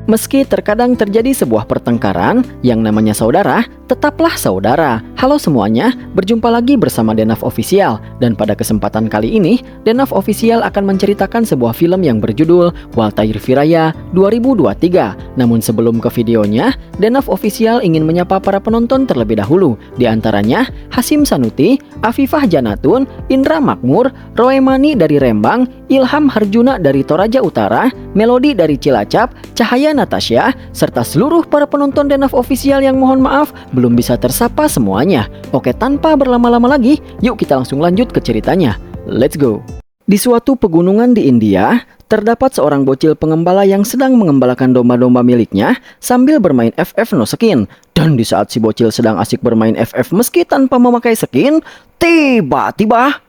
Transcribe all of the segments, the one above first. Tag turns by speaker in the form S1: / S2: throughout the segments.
S1: Meski terkadang terjadi sebuah pertengkaran, yang namanya saudara, tetaplah saudara. Halo semuanya, berjumpa lagi bersama Denaf Official. Dan pada kesempatan kali ini, Denaf Official akan menceritakan sebuah film yang berjudul Waltair Viraya 2023. Namun sebelum ke videonya, Denaf Official ingin menyapa para penonton terlebih dahulu. Di antaranya, Hasim Sanuti, Afifah Janatun, Indra Makmur, Roemani dari Rembang, Ilham Harjuna dari Toraja Utara, Melody dari Cilacap, Cahaya Natasha, serta seluruh para penonton Denaf Official yang mohon maaf belum bisa tersapa semuanya. Oke, tanpa berlama-lama lagi, yuk kita langsung lanjut ke ceritanya. Let's go! Di suatu pegunungan di India, terdapat seorang bocil pengembala yang sedang mengembalakan domba-domba miliknya sambil bermain FF no skin. Dan di saat si bocil sedang asik bermain FF meski tanpa memakai skin, tiba-tiba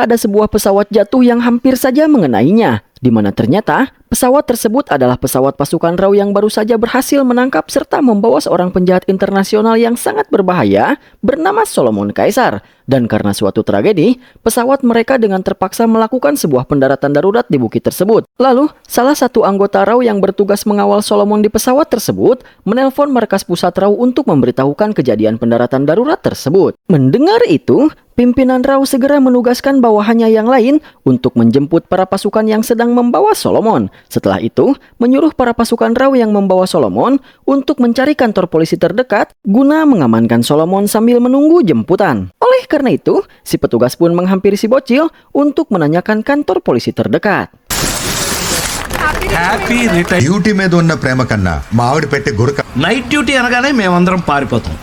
S1: ada sebuah pesawat jatuh yang hampir saja mengenainya, di mana ternyata pesawat tersebut adalah pesawat pasukan RAW yang baru saja berhasil menangkap serta membawa seorang penjahat internasional yang sangat berbahaya bernama Solomon Kaisar. Dan karena suatu tragedi, pesawat mereka dengan terpaksa melakukan sebuah pendaratan darurat di bukit tersebut. Lalu, salah satu anggota RAW yang bertugas mengawal Solomon di pesawat tersebut menelpon markas pusat RAW untuk memberitahukan kejadian pendaratan darurat tersebut. Mendengar itu, pimpinan RAW segera menugaskan bawahannya yang lain untuk menjemput para pasukan yang sedang membawa Solomon. Setelah itu, menyuruh para pasukan RAW yang membawa Solomon untuk mencari kantor polisi terdekat guna mengamankan Solomon sambil menunggu jemputan. Oleh karena itu, si petugas pun menghampiri si bocil untuk menanyakan kantor polisi terdekat.
S2: Happy retire
S3: duty మీద ఉన్న ప్రేమ కన్నా మా ఆవిడ పెట్టే గురక
S2: night duty అనగానే మేమందరం పారిపోతాం.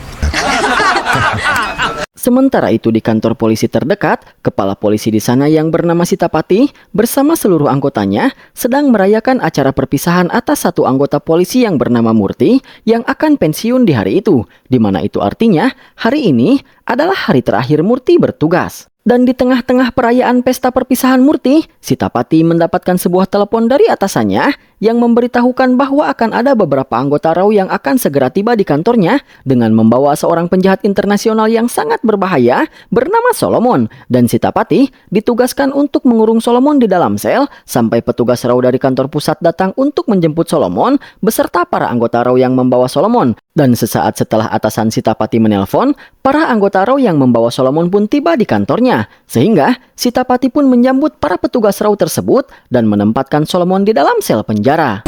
S1: Sementara itu di kantor polisi terdekat, kepala polisi di sana yang bernama Sitapati bersama seluruh anggotanya sedang merayakan acara perpisahan atas satu anggota polisi yang bernama Murti yang akan pensiun di hari itu, di mana itu artinya hari ini adalah hari terakhir Murti bertugas. Dan di tengah-tengah perayaan pesta perpisahan Murti, Sitapati mendapatkan sebuah telepon dari atasannya yang memberitahukan bahwa akan ada beberapa anggota RAW yang akan segera tiba di kantornya dengan membawa seorang penjahat internasional yang sangat berbahaya bernama Solomon. Dan Sitapati ditugaskan untuk mengurung Solomon di dalam sel sampai petugas RAW dari kantor pusat datang untuk menjemput Solomon beserta para anggota RAW yang membawa Solomon. Dan sesaat setelah atasan Sitapati menelpon, para anggota RAW yang membawa Solomon pun tiba di kantornya. Sehingga Sitapati pun menyambut para petugas RAW tersebut dan menempatkan Solomon di dalam sel penjara.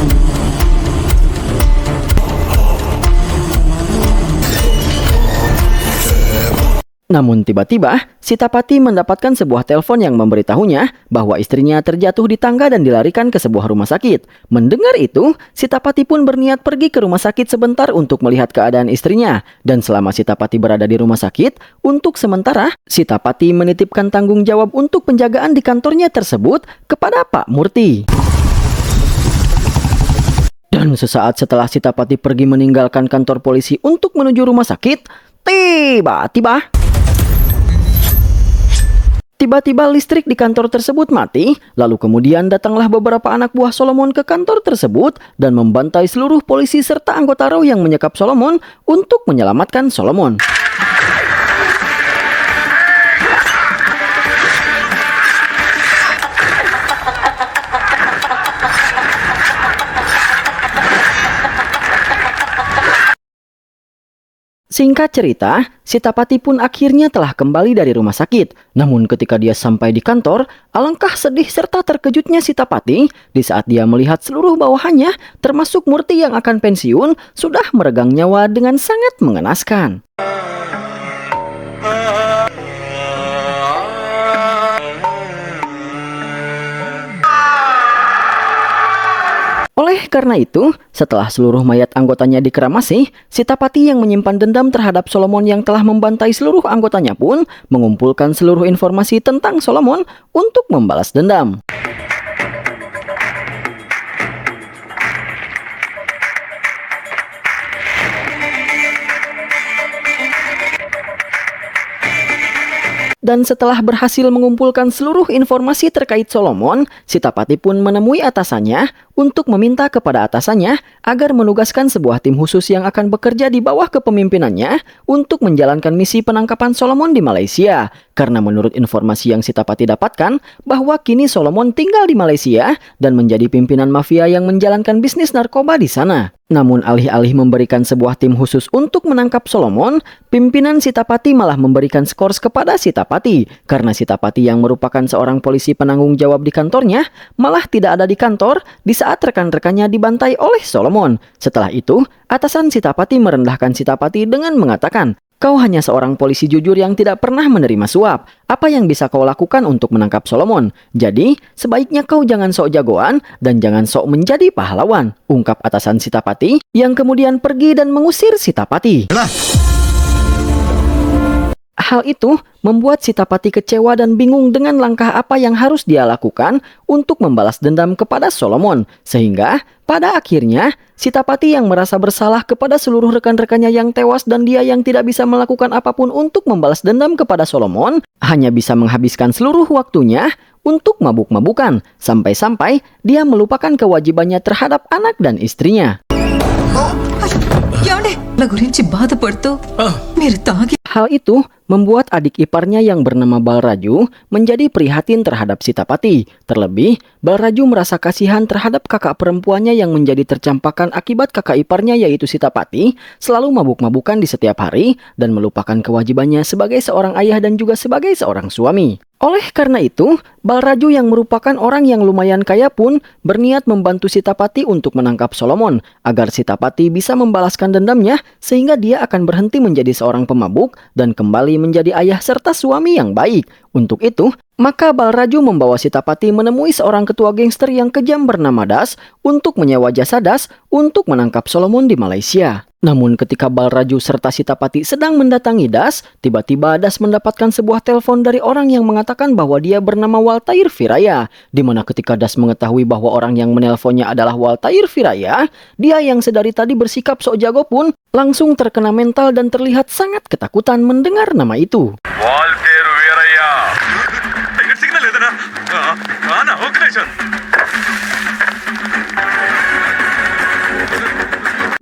S1: Namun tiba-tiba, Sitapati mendapatkan sebuah telepon yang memberitahunya bahwa istrinya terjatuh di tangga dan dilarikan ke sebuah rumah sakit. Mendengar itu, Sitapati pun berniat pergi ke rumah sakit sebentar untuk melihat keadaan istrinya. Dan selama Sitapati berada di rumah sakit, untuk sementara, Sitapati menitipkan tanggung jawab untuk penjagaan di kantornya tersebut kepada Pak Murti. Dan sesaat setelah Sitapati pergi meninggalkan kantor polisi untuk menuju rumah sakit, Tiba-tiba listrik di kantor tersebut mati, lalu kemudian datanglah beberapa anak buah Solomon ke kantor tersebut dan membantai seluruh polisi serta anggota RAW yang menyekap Solomon untuk menyelamatkan Solomon. Singkat cerita, Sitapati pun akhirnya telah kembali dari rumah sakit. Namun ketika dia sampai di kantor, alangkah sedih serta terkejutnya Sitapati di saat dia melihat seluruh bawahannya, termasuk Murti yang akan pensiun, sudah meregang nyawa dengan sangat mengenaskan. Oleh karena itu, setelah seluruh mayat anggotanya dikremasi, Sitapati yang menyimpan dendam terhadap Solomon yang telah membantai seluruh anggotanya pun mengumpulkan seluruh informasi tentang Solomon untuk membalas dendam. Dan setelah berhasil mengumpulkan seluruh informasi terkait Solomon, Sitapati pun menemui atasannya untuk meminta kepada atasannya agar menugaskan sebuah tim khusus yang akan bekerja di bawah kepemimpinannya untuk menjalankan misi penangkapan Solomon di Malaysia. Karena menurut informasi yang Sitapati dapatkan, bahwa kini Solomon tinggal di Malaysia dan menjadi pimpinan mafia yang menjalankan bisnis narkoba di sana. Namun alih-alih memberikan sebuah tim khusus untuk menangkap Solomon, pimpinan Sitapati malah memberikan skors kepada Sitapati. Karena Sitapati yang merupakan seorang polisi penanggung jawab di kantornya, malah tidak ada di kantor di saat rekan-rekannya dibantai oleh Solomon. Setelah itu, atasan Sitapati merendahkan Sitapati dengan mengatakan, "Kau hanya seorang polisi jujur yang tidak pernah menerima suap. Apa yang bisa kau lakukan untuk menangkap Solomon? Jadi, sebaiknya kau jangan sok jagoan dan jangan sok menjadi pahlawan," ungkap atasan Sitapati yang kemudian pergi dan mengusir Sitapati. Hal itu membuat Sitapati kecewa dan bingung dengan langkah apa yang harus dia lakukan untuk membalas dendam kepada Solomon. Sehingga pada akhirnya Sitapati yang merasa bersalah kepada seluruh rekan-rekannya yang tewas dan dia yang tidak bisa melakukan apapun untuk membalas dendam kepada Solomon, hanya bisa menghabiskan seluruh waktunya untuk mabuk-mabukan. Sampai-sampai dia melupakan kewajibannya terhadap anak dan istrinya.
S4: నా గురించి బాధపడుతూ మీరు తాగి
S1: Hal itu membuat adik iparnya yang bernama Balraju menjadi prihatin terhadap Sitapati. Terlebih, Balraju merasa kasihan terhadap kakak perempuannya yang menjadi tercampakkan akibat kakak iparnya yaitu Sitapati selalu mabuk-mabukan di setiap hari dan melupakan kewajibannya sebagai seorang ayah dan juga sebagai seorang suami. Oleh karena itu, Balraju yang merupakan orang yang lumayan kaya pun berniat membantu Sitapati untuk menangkap Solomon agar Sitapati bisa membalaskan dendamnya sehingga dia akan berhenti menjadi seorang pemabuk dan kembali menjadi ayah serta suami yang baik. Untuk itu, maka Balraju membawa Sitapati menemui seorang ketua gangster yang kejam bernama Das untuk menyewa jasa Das untuk menangkap Solomon di Malaysia. Namun ketika Balraju serta Sitapati sedang mendatangi Das, tiba-tiba Das mendapatkan sebuah telepon dari orang yang mengatakan bahwa dia bernama Waltair Viraya. Di mana ketika Das mengetahui bahwa orang yang menelponnya adalah Waltair Viraya, dia yang sedari tadi bersikap sok jago pun langsung terkena mental dan terlihat sangat ketakutan mendengar nama itu.
S5: Walter Viraya. Signal edana. Ana operation.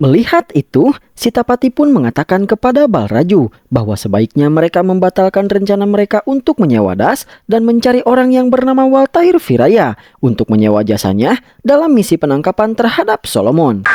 S1: Melihat itu, Sitapati pun mengatakan kepada Balraju bahwa sebaiknya mereka membatalkan rencana mereka untuk menyewa Das dan mencari orang yang bernama Waltair Viraya untuk menyewa jasanya dalam misi penangkapan terhadap Solomon.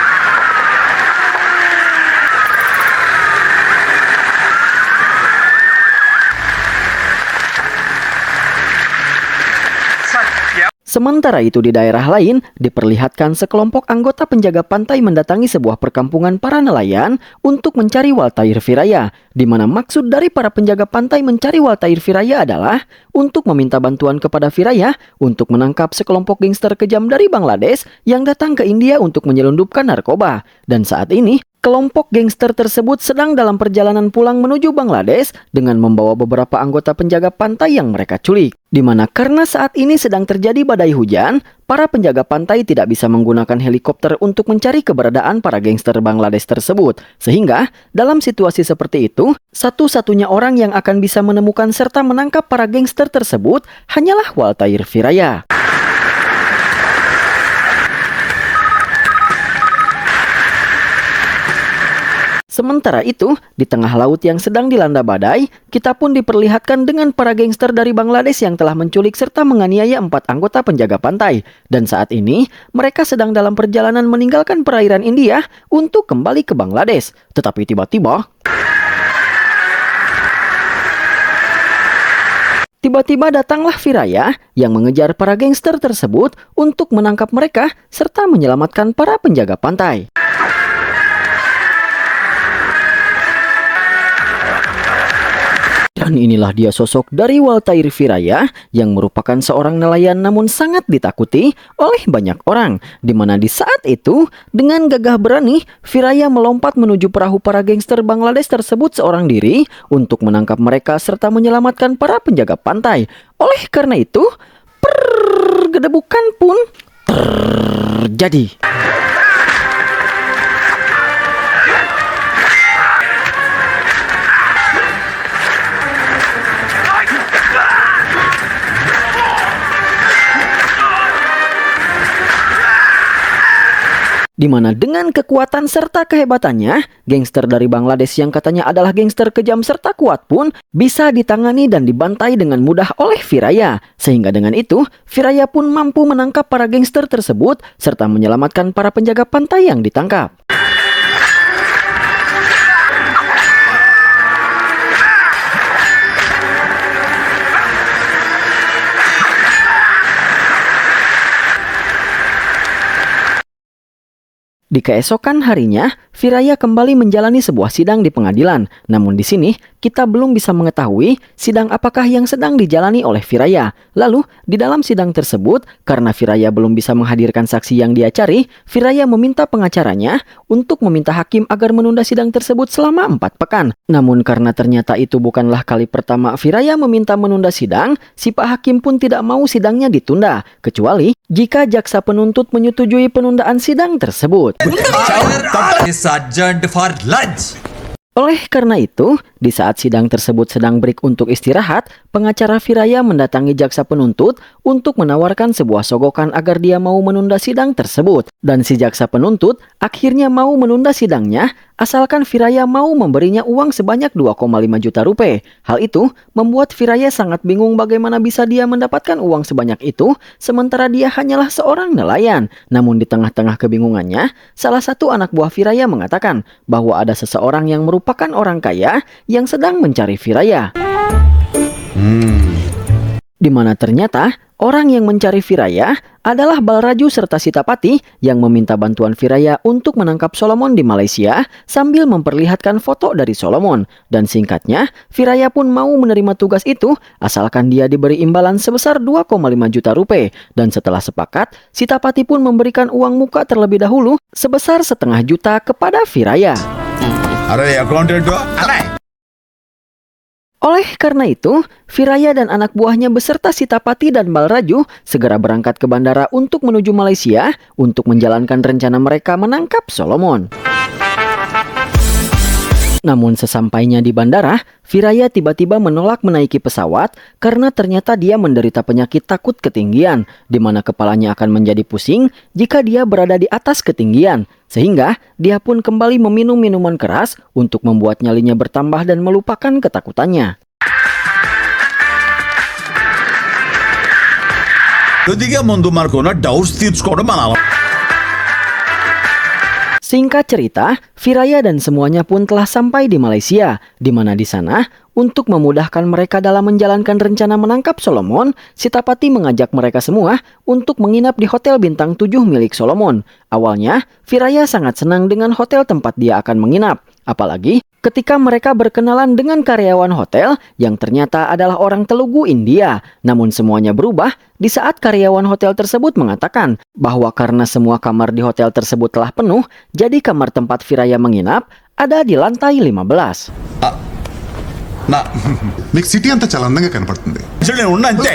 S1: Sementara itu di daerah lain, diperlihatkan sekelompok anggota penjaga pantai mendatangi sebuah perkampungan para nelayan untuk mencari Waltair Viraya, di mana maksud dari para penjaga pantai mencari Waltair Viraya adalah untuk meminta bantuan kepada Viraya untuk menangkap sekelompok gangster kejam dari Bangladesh yang datang ke India untuk menyelundupkan narkoba. Dan saat ini, kelompok gangster tersebut sedang dalam perjalanan pulang menuju Bangladesh dengan membawa beberapa anggota penjaga pantai yang mereka culik. Di mana karena saat ini sedang terjadi badai hujan, para penjaga pantai tidak bisa menggunakan helikopter untuk mencari keberadaan para gangster Bangladesh tersebut. Sehingga, dalam situasi seperti itu, satu-satunya orang yang akan bisa menemukan serta menangkap para gangster tersebut hanyalah Waltair Viraya. Sementara itu, di tengah laut yang sedang dilanda badai, kita pun diperlihatkan dengan para gangster dari Bangladesh yang telah menculik serta menganiaya 4 anggota penjaga pantai. Dan saat ini, mereka sedang dalam perjalanan meninggalkan perairan India untuk kembali ke Bangladesh. Tetapi tiba-tiba datanglah Viraya yang mengejar para gangster tersebut untuk menangkap mereka serta menyelamatkan para penjaga pantai. Dan inilah dia sosok dari Waltair Viraya yang merupakan seorang nelayan namun sangat ditakuti oleh banyak orang. Di mana di saat itu, dengan gagah berani, Viraya melompat menuju perahu para gangster Bangladesh tersebut seorang diri untuk menangkap mereka serta menyelamatkan para penjaga pantai. Oleh karena itu, pergedebukan pun terjadi. Di mana dengan kekuatan serta kehebatannya, gangster dari Bangladesh yang katanya adalah gangster kejam serta kuat pun bisa ditangani dan dibantai dengan mudah oleh Viraya. Sehingga dengan itu, Viraya pun mampu menangkap para gangster tersebut serta menyelamatkan para penjaga pantai yang ditangkap. Di keesokan harinya, Viraya kembali menjalani sebuah sidang di pengadilan. Namun di sini, kita belum bisa mengetahui sidang apakah yang sedang dijalani oleh Viraya. Lalu, di dalam sidang tersebut, karena Viraya belum bisa menghadirkan saksi yang dia cari, Viraya meminta pengacaranya untuk meminta hakim agar menunda sidang tersebut selama 4 pekan. Namun karena ternyata itu bukanlah kali pertama Viraya meminta menunda sidang, si Pak Hakim pun tidak mau sidangnya ditunda, kecuali jika jaksa penuntut menyetujui penundaan sidang tersebut.
S6: is adjourned for lunch.
S1: Oleh karena itu, di saat sidang tersebut sedang break untuk istirahat, pengacara Viraya mendatangi jaksa penuntut untuk menawarkan sebuah sogokan agar dia mau menunda sidang tersebut. Dan si jaksa penuntut akhirnya mau menunda sidangnya asalkan Viraya mau memberinya uang sebanyak 2,5 juta rupiah. Hal itu membuat Viraya sangat bingung bagaimana bisa dia mendapatkan uang sebanyak itu sementara dia hanyalah seorang nelayan. Namun di tengah-tengah kebingungannya, salah satu anak buah Viraya mengatakan bahwa ada seseorang yang merupakan orang kaya yang sedang mencari Viraya. Di mana ternyata orang yang mencari Viraya adalah Balraju serta Sitapati yang meminta bantuan Viraya untuk menangkap Solomon di Malaysia sambil memperlihatkan foto dari Solomon. Dan singkatnya, Viraya pun mau menerima tugas itu asalkan dia diberi imbalan sebesar 2,5 juta rupiah. Dan setelah sepakat, Sitapati pun memberikan uang muka terlebih dahulu sebesar 0,5 juta kepada Viraya.
S3: అరే accountant
S1: Oleh karena itu, Viraya dan anak buahnya beserta Sitapati dan Balraju segera berangkat ke bandara untuk menuju Malaysia untuk menjalankan rencana mereka menangkap Solomon. Namun sesampainya di bandara, Viraya tiba-tiba menolak menaiki pesawat karena ternyata dia menderita penyakit takut ketinggian, di mana kepalanya akan menjadi pusing jika dia berada di atas ketinggian. Sehingga dia pun kembali meminum minuman keras untuk membuat nyalinya bertambah dan melupakan ketakutannya.
S2: కొద్దిగా ముందు మనకున్న డౌట్స్ తీర్చుకోవడం మన అలవాటు.
S1: Singkat cerita, Viraya dan semuanya pun telah sampai di Malaysia, di mana di sana, untuk memudahkan mereka dalam menjalankan rencana menangkap Solomon, Sitapati mengajak mereka semua untuk menginap di hotel bintang 7 milik Solomon. Awalnya, Viraya sangat senang dengan hotel tempat dia akan menginap. Apalagi ketika mereka berkenalan dengan karyawan hotel yang ternyata adalah orang Telugu India. Namun semuanya berubah di saat karyawan hotel tersebut mengatakan bahwa karena semua kamar di hotel tersebut telah penuh, jadi kamar tempat Viraya menginap ada di lantai 15.
S3: నీకు సిటీ అంతా చాలా అందంగా కనపడుతుంది.
S2: నేను ఉన్నా అంతే.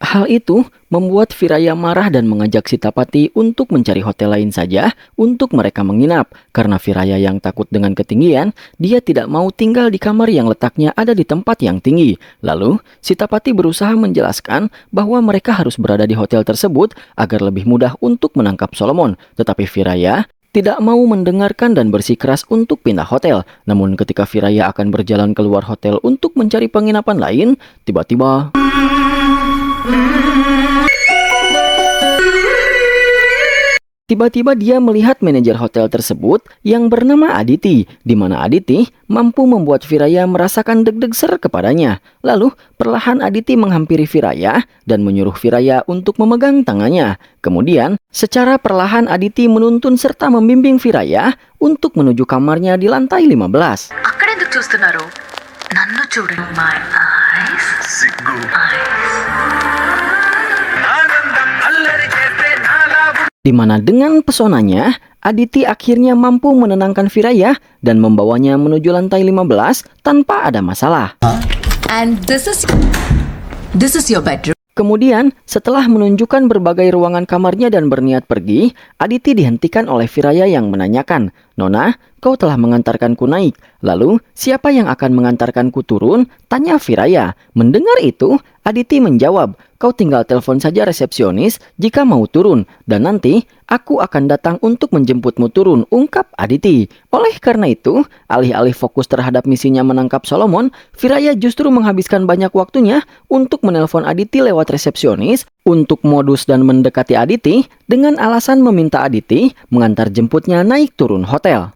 S1: Hal itu membuat Viraya marah dan mengajak Sitapati untuk mencari hotel lain saja untuk mereka menginap. Karena Viraya yang takut dengan ketinggian, dia tidak mau tinggal di kamar yang letaknya ada di tempat yang tinggi. Lalu, Sitapati berusaha menjelaskan bahwa mereka harus berada di hotel tersebut agar lebih mudah untuk menangkap Solomon. Tetapi Viraya tidak mau mendengarkan dan bersikeras untuk pindah hotel. Namun ketika Viraya akan berjalan keluar hotel untuk mencari penginapan lain, tiba-tiba dia melihat manajer hotel tersebut yang bernama Aditi, di mana Aditi mampu membuat Viraya merasakan deg-deg ser kepadanya. Lalu, perlahan Aditi menghampiri Viraya dan menyuruh Viraya untuk memegang tangannya. Kemudian, secara perlahan Aditi menuntun serta membimbing Viraya untuk menuju kamarnya di lantai 15.
S7: అక్కడెందుకు చూస్తున్నారు నన్ను చూడండి my eyes
S5: సిగ్గు
S1: Di mana dengan pesonanya, Aditi akhirnya mampu menenangkan Viraya dan membawanya menuju lantai 15 tanpa ada masalah.
S4: And this is your bedroom.
S1: Kemudian, setelah menunjukkan berbagai ruangan kamarnya dan berniat pergi, Aditi dihentikan oleh Viraya yang menanyakan, "Nona, kau telah mengantarkanku naik. Lalu, siapa yang akan mengantarkanku turun?" Tanya Viraya. Mendengar itu, Aditi menjawab, kau tinggal telepon saja resepsionis jika mau turun, dan nanti aku akan datang untuk menjemputmu turun, ungkap Aditi. Oleh karena itu, alih-alih fokus terhadap misinya menangkap Solomon, Viraya justru menghabiskan banyak waktunya untuk menelpon Aditi lewat resepsionis untuk modus dan mendekati Aditi dengan alasan meminta Aditi mengantar jemputnya naik turun hotel.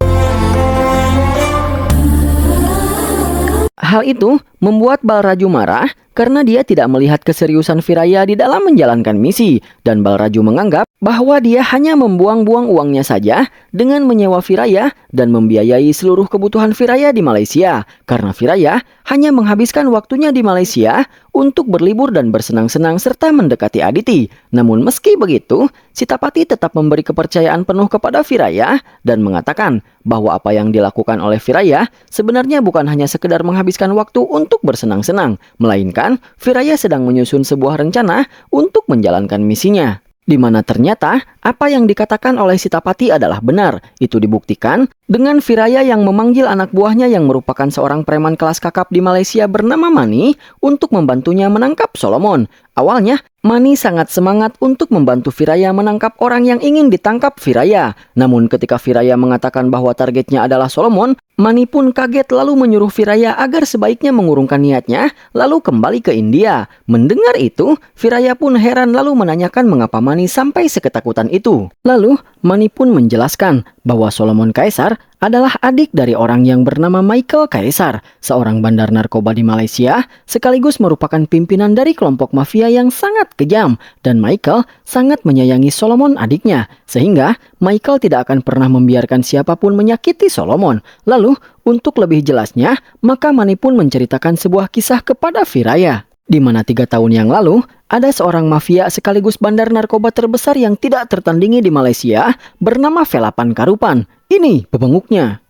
S1: Hal itu membuat Balraju marah karena dia tidak melihat keseriusan Viraya di dalam menjalankan misi, dan Balraju menganggap bahwa dia hanya membuang-buang uangnya saja dengan menyewa Viraya dan membiayai seluruh kebutuhan Viraya di Malaysia, karena Viraya hanya menghabiskan waktunya di Malaysia untuk berlibur dan bersenang-senang serta mendekati Aditi. Namun meski begitu, Sitapati tetap memberi kepercayaan penuh kepada Viraya dan mengatakan bahwa apa yang dilakukan oleh Viraya sebenarnya bukan hanya sekedar menghabiskan waktu untuk bersenang-senang, melainkan Viraya sedang menyusun sebuah rencana untuk menjalankan misinya. Di mana ternyata apa yang dikatakan oleh Sitapati adalah benar. Itu dibuktikan dengan Viraya yang memanggil anak buahnya yang merupakan seorang preman kelas kakap di Malaysia bernama Mani untuk membantunya menangkap Solomon. Awalnya, Mani sangat semangat untuk membantu Viraya menangkap orang yang ingin ditangkap Viraya. Namun ketika Viraya mengatakan bahwa targetnya adalah Solomon, Mani pun kaget lalu menyuruh Viraya agar sebaiknya mengurungkan niatnya lalu kembali ke India. Mendengar itu, Viraya pun heran lalu menanyakan mengapa Mani sampai seketakutan itu. Lalu, Mani pun menjelaskan bahwa Solomon Kaisar adalah adik dari orang yang bernama Michael Kaisar, seorang bandar narkoba di Malaysia, sekaligus merupakan pimpinan dari kelompok mafia yang sangat kejam, dan Michael sangat menyayangi Solomon adiknya, sehingga Michael tidak akan pernah membiarkan siapapun menyakiti Solomon. Lalu, untuk lebih jelasnya, maka Mani pun menceritakan sebuah kisah kepada Viraya, di mana 3 tahun yang lalu, ada seorang mafia sekaligus bandar narkoba terbesar yang tidak tertandingi di Malaysia bernama Velapan Karupan. Ini pembenguknya.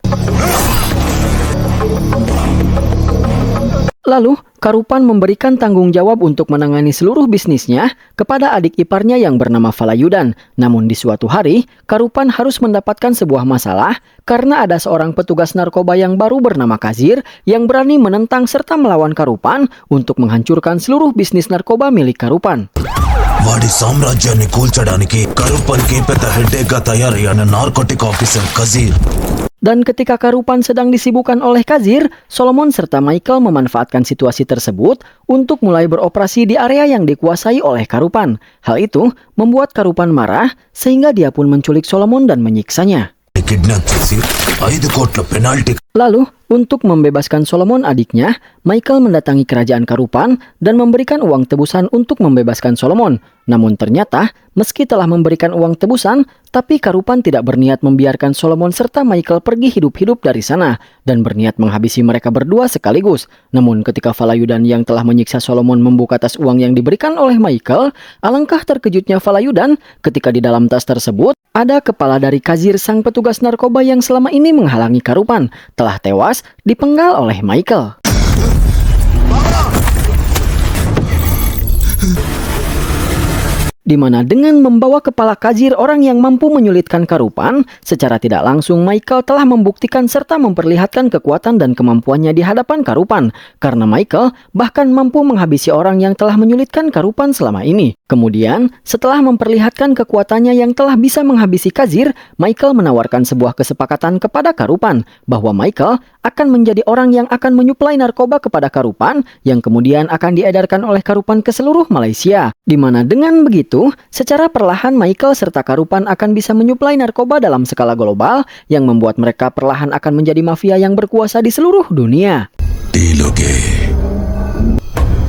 S1: Lalu, Karupan memberikan tanggung jawab untuk menangani seluruh bisnisnya kepada adik iparnya yang bernama Falayudan. Namun di suatu hari, Karupan harus mendapatkan sebuah masalah karena ada seorang petugas narkoba yang baru bernama Kazir yang berani menentang serta melawan Karupan untuk menghancurkan seluruh bisnis narkoba milik Karupan.
S8: వాడి సామ్రాజ్యాన్ని కూల్చడానికి కరుపన్కి పెద్ద హెడ్డేగా తయారయ్యాన narcotic officer కజీర్.
S1: Dan ketika Karupan sedang disibukkan oleh Kazir, Solomon serta Michael memanfaatkan situasi tersebut untuk mulai beroperasi di area yang dikuasai oleh Karupan. Hal itu membuat Karupan marah sehingga dia pun menculik Solomon dan menyiksanya.
S8: Kidnap చేసి 5 కోట్ల penalty.
S1: Lalu, untuk membebaskan Solomon adiknya, Michael mendatangi kerajaan Karupan dan memberikan uang tebusan untuk membebaskan Solomon. Namun ternyata, meski telah memberikan uang tebusan, tapi Karupan tidak berniat membiarkan Solomon serta Michael pergi hidup-hidup dari sana dan berniat menghabisi mereka berdua sekaligus. Namun ketika Falayudan yang telah menyiksa Solomon membuka tas uang yang diberikan oleh Michael, alangkah terkejutnya Falayudan ketika di dalam tas tersebut ada kepala dari Kazir, sang petugas narkoba yang selama ini menghalangi Karupan, telah tewas dipenggal oleh Michael. Di mana dengan membawa kepala Kazir, orang yang mampu menyulitkan Karupan, secara tidak langsung Michael telah membuktikan serta memperlihatkan kekuatan dan kemampuannya di hadapan Karupan, karena Michael bahkan mampu menghabisi orang yang telah menyulitkan Karupan selama ini. Kemudian, setelah memperlihatkan kekuatannya yang telah bisa menghabisi Kazir, Michael menawarkan sebuah kesepakatan kepada Karupan, bahwa Michael akan menjadi orang yang akan menyuplai narkoba kepada Karupan, yang kemudian akan diedarkan oleh Karupan ke seluruh Malaysia. Di mana dengan begitu, secara perlahan Michael serta Karupan akan bisa menyuplai narkoba dalam skala global, yang membuat mereka perlahan akan menjadi mafia yang berkuasa di seluruh dunia.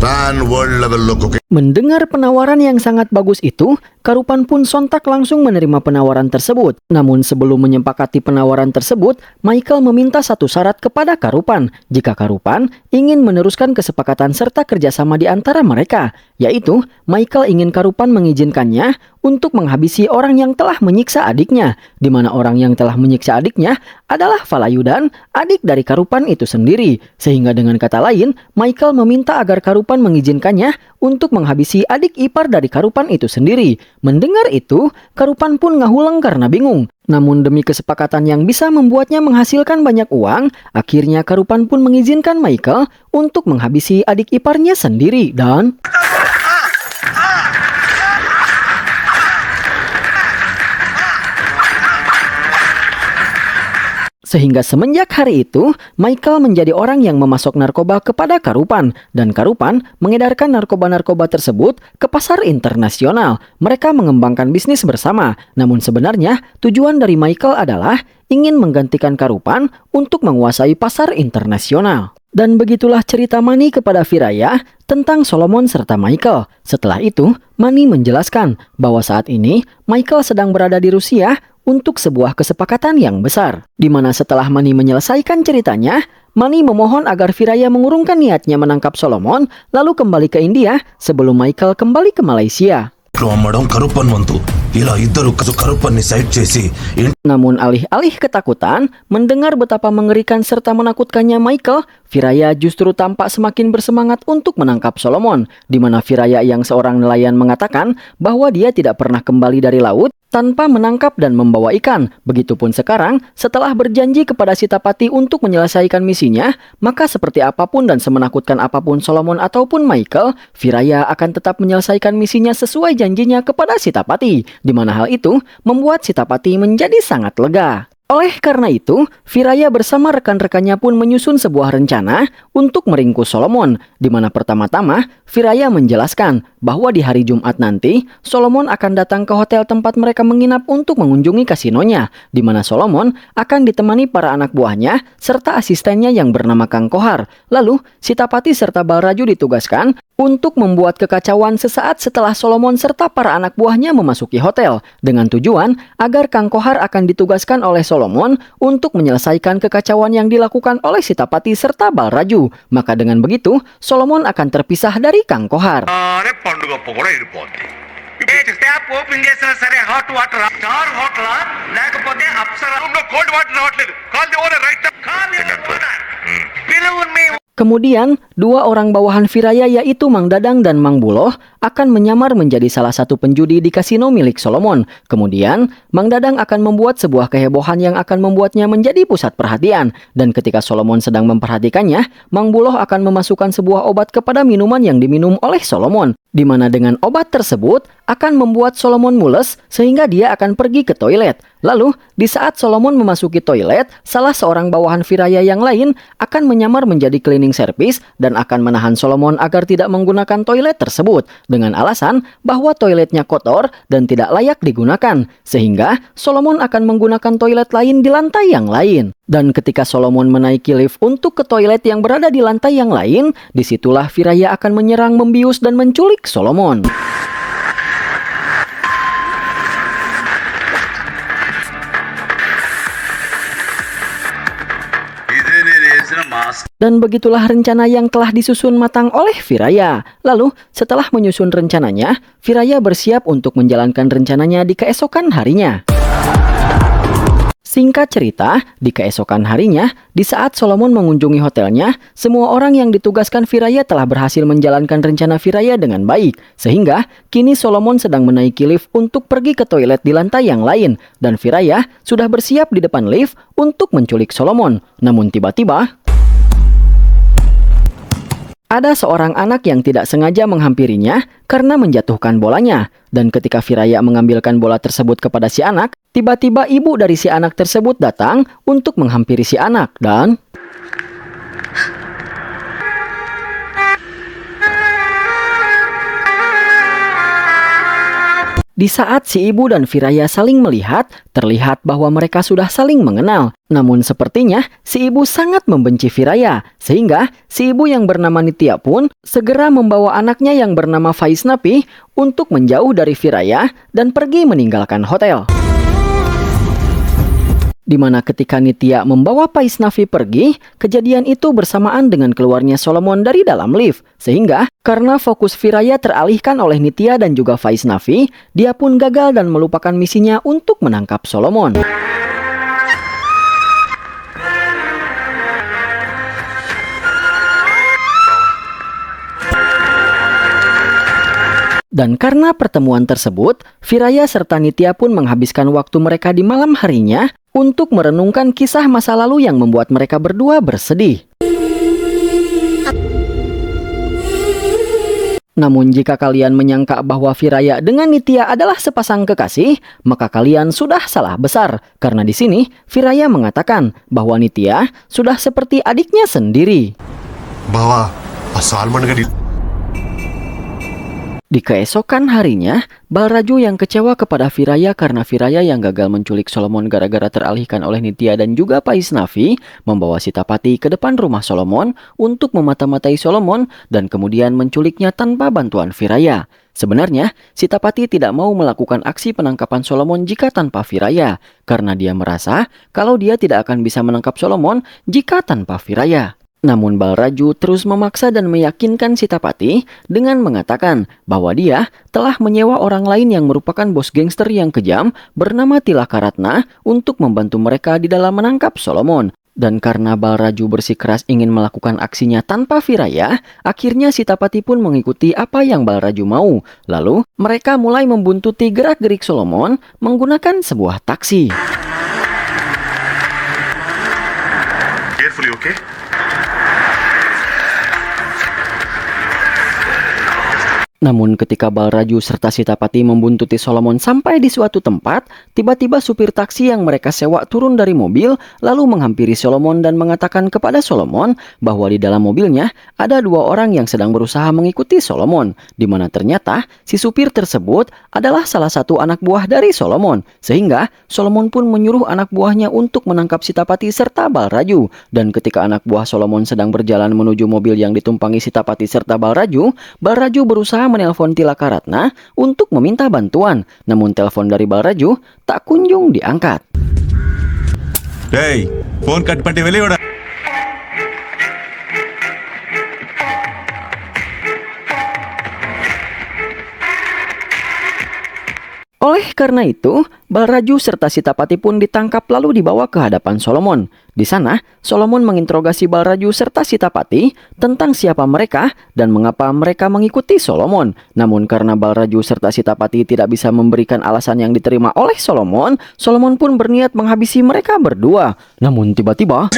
S3: Pan world level look, okay?
S1: Mendengar penawaran yang sangat bagus itu, Karupan pun sontak langsung menerima penawaran tersebut. Namun sebelum menyepakati penawaran tersebut, Michael meminta satu syarat kepada Karupan jika Karupan ingin meneruskan kesepakatan serta kerjasama di antara mereka, yaitu Michael ingin Karupan mengizinkannya untuk menghabisi orang yang telah menyiksa adiknya, di mana orang yang telah menyiksa adiknya adalah Falayudan, adik dari Karupan itu sendiri. Sehingga dengan kata lain, Michael meminta agar Karupan mengizinkannya untuk menghabisi adik ipar dari Karupan itu sendiri. Mendengar itu, Karupan pun ngahuleng karena bingung. Namun demi kesepakatan yang bisa membuatnya menghasilkan banyak uang, akhirnya Karupan pun mengizinkan Michael untuk menghabisi adik iparnya sendiri dan... Sehingga semenjak hari itu, Michael menjadi orang yang memasok narkoba kepada Karupan, dan Karupan mengedarkan narkoba-narkoba tersebut ke pasar internasional. Mereka mengembangkan bisnis bersama, namun sebenarnya tujuan dari Michael adalah ingin menggantikan Karupan untuk menguasai pasar internasional. Dan begitulah cerita Manny kepada Viraya tentang Solomon serta Michael. Setelah itu, Manny menjelaskan bahwa saat ini Michael sedang berada di Rusia untuk sebuah kesepakatan yang besar, di mana setelah Manny menyelesaikan ceritanya, Manny memohon agar Viraya mengurungkan niatnya menangkap Solomon, lalu kembali ke India sebelum Michael kembali ke Malaysia.
S8: అమ్మడం కరుపన్ వంతు ఇలా ఇద్దరు కరుపన్ని సైడ్ చేసి
S1: Namun alih-alih ketakutan, mendengar betapa mengerikan serta menakutkannya Michael, Viraya justru tampak semakin bersemangat untuk menangkap Solomon, di mana Viraya yang seorang nelayan mengatakan bahwa dia tidak pernah kembali dari laut tanpa menangkap dan membawa ikan. Begitupun sekarang, setelah berjanji kepada Sitapati untuk menyelesaikan misinya, maka seperti apapun dan semenakutkan apapun Solomon ataupun Michael, Viraya akan tetap menyelesaikan misinya sesuai janjinya kepada Sitapati, di mana hal itu membuat Sitapati menjadi sangat lega. Oleh karena itu, Viraya bersama rekan-rekannya pun menyusun sebuah rencana untuk meringkus Solomon, di mana pertama-tama Viraya menjelaskan bahwa di hari Jumat nanti, Solomon akan datang ke hotel tempat mereka menginap untuk mengunjungi kasinonya, di mana Solomon akan ditemani para anak buahnya serta asistennya yang bernama Kang Kohar. Lalu, Sitapati serta Balraju ditugaskan untuk membuat kekacauan sesaat setelah Solomon serta para anak buahnya memasuki hotel, dengan tujuan agar Kang Kohar akan ditugaskan oleh Solomon untuk menyelesaikan kekacauan yang dilakukan oleh Sitapati serta Balraju. Maka dengan begitu, Solomon akan terpisah dari Kang Kohar.
S5: పండుగ కూడా వెళ్ళిపోద్ది tap open చేసినా సరే hot water star hotel లేకపోతే Apsara cold water రావట్లేదు call the owner right call the owner పిలువుని.
S1: Kemudian, dua orang bawahan Viraya yaitu Mang Dadang dan Mang Buloh akan menyamar menjadi salah satu penjudi di kasino milik Solomon. Kemudian, Mang Dadang akan membuat sebuah kehebohan yang akan membuatnya menjadi pusat perhatian. Dan ketika Solomon sedang memperhatikannya, Mang Buloh akan memasukkan sebuah obat kepada minuman yang diminum oleh Solomon, di mana dengan obat tersebut akan membuat Solomon mules sehingga dia akan pergi ke toilet. Lalu, di saat Solomon memasuki toilet, salah seorang bawahan Viraya yang lain akan menyamar menjadi cleaning service dan akan menahan Solomon agar tidak menggunakan toilet tersebut dengan alasan bahwa toiletnya kotor dan tidak layak digunakan, sehingga Solomon akan menggunakan toilet lain di lantai yang lain. Dan ketika Solomon menaiki lift untuk ke toilet yang berada di lantai yang lain, disitulah Viraya akan menyerang, membius dan menculik Solomon. Dan begitulah rencana yang telah disusun matang oleh Viraya. Lalu, setelah menyusun rencananya, Viraya bersiap untuk menjalankan rencananya di keesokan harinya. Singkat cerita, di keesokan harinya, di saat Solomon mengunjungi hotelnya, semua orang yang ditugaskan Viraya telah berhasil menjalankan rencana Viraya dengan baik. Sehingga, kini Solomon sedang menaiki lift untuk pergi ke toilet di lantai yang lain. Dan Viraya sudah bersiap di depan lift untuk menculik Solomon. Namun tiba-tiba, ada seorang anak yang tidak sengaja menghampirinya karena menjatuhkan bolanya. Dan ketika Viraya mengambilkan bola tersebut kepada si anak, tiba-tiba ibu dari si anak tersebut datang untuk menghampiri si anak dan... Di saat si ibu dan Viraya saling melihat, terlihat bahwa mereka sudah saling mengenal. Namun sepertinya si ibu sangat membenci Viraya, sehingga si ibu yang bernama Nitya pun segera membawa anaknya yang bernama Vaisnavi untuk menjauh dari Viraya dan pergi meninggalkan hotel. Di mana ketika Nitya membawa Vaisnavi pergi, kejadian itu bersamaan dengan keluarnya Solomon dari dalam lift. Sehingga, karena fokus Viraya teralihkan oleh Nitya dan juga Vaisnavi, dia pun gagal dan melupakan misinya untuk menangkap Solomon. Dan karena pertemuan tersebut, Viraya serta Nitya pun menghabiskan waktu mereka di malam harinya untuk merenungkan kisah masa lalu yang membuat mereka berdua bersedih. Namun jika kalian menyangka bahwa Viraya dengan Nitya adalah sepasang kekasih, maka kalian sudah salah besar. Karena di sini Viraya mengatakan bahwa Nitya sudah seperti adiknya sendiri.
S3: Bawa, asal menegadi.
S1: Di keesokan harinya, Balraju yang kecewa kepada Viraya karena Viraya yang gagal menculik Solomon gara-gara teralihkan oleh Nitya dan juga Paisnavi, membawa Sitapati ke depan rumah Solomon untuk memata-matai Solomon dan kemudian menculiknya tanpa bantuan Viraya. Sebenarnya, Sitapati tidak mau melakukan aksi penangkapan Solomon jika tanpa Viraya, karena dia merasa kalau dia tidak akan bisa menangkap Solomon jika tanpa Viraya. Namun Balraju terus memaksa dan meyakinkan Sitapati dengan mengatakan bahwa dia telah menyewa orang lain yang merupakan bos gangster yang kejam bernama Tilakaratna untuk membantu mereka di dalam menangkap Solomon. Dan karena Balraju bersikeras ingin melakukan aksinya tanpa Viraya, akhirnya Sitapati pun mengikuti apa yang Balraju mau. Lalu mereka mulai membuntuti gerak-gerik Solomon menggunakan sebuah taksi.
S5: Carefully, okay?
S1: Namun ketika Balraju serta Sitapati membuntuti Solomon sampai di suatu tempat, tiba-tiba supir taksi yang mereka sewa turun dari mobil lalu menghampiri Solomon dan mengatakan kepada Solomon bahwa di dalam mobilnya ada dua orang yang sedang berusaha mengikuti Solomon, di mana ternyata si supir tersebut adalah salah satu anak buah dari Solomon. Sehingga Solomon pun menyuruh anak buahnya untuk menangkap Sitapati serta Balraju. Dan ketika anak buah Solomon sedang berjalan menuju mobil yang ditumpangi Sitapati serta Balraju, Balraju berusaha menelpon Tilakaratna untuk meminta bantuan. Namun telepon dari Balraju tak kunjung diangkat.
S8: Hey, phone cut patti veli oda.
S1: Oleh karena itu, Balraju serta Sitapati pun ditangkap lalu dibawa ke hadapan Solomon. Di sana, Solomon menginterogasi Balraju serta Sitapati tentang siapa mereka dan mengapa mereka mengikuti Solomon. Namun karena Balraju serta Sitapati tidak bisa memberikan alasan yang diterima oleh Solomon, Solomon pun berniat menghabisi mereka berdua. Namun tiba-tiba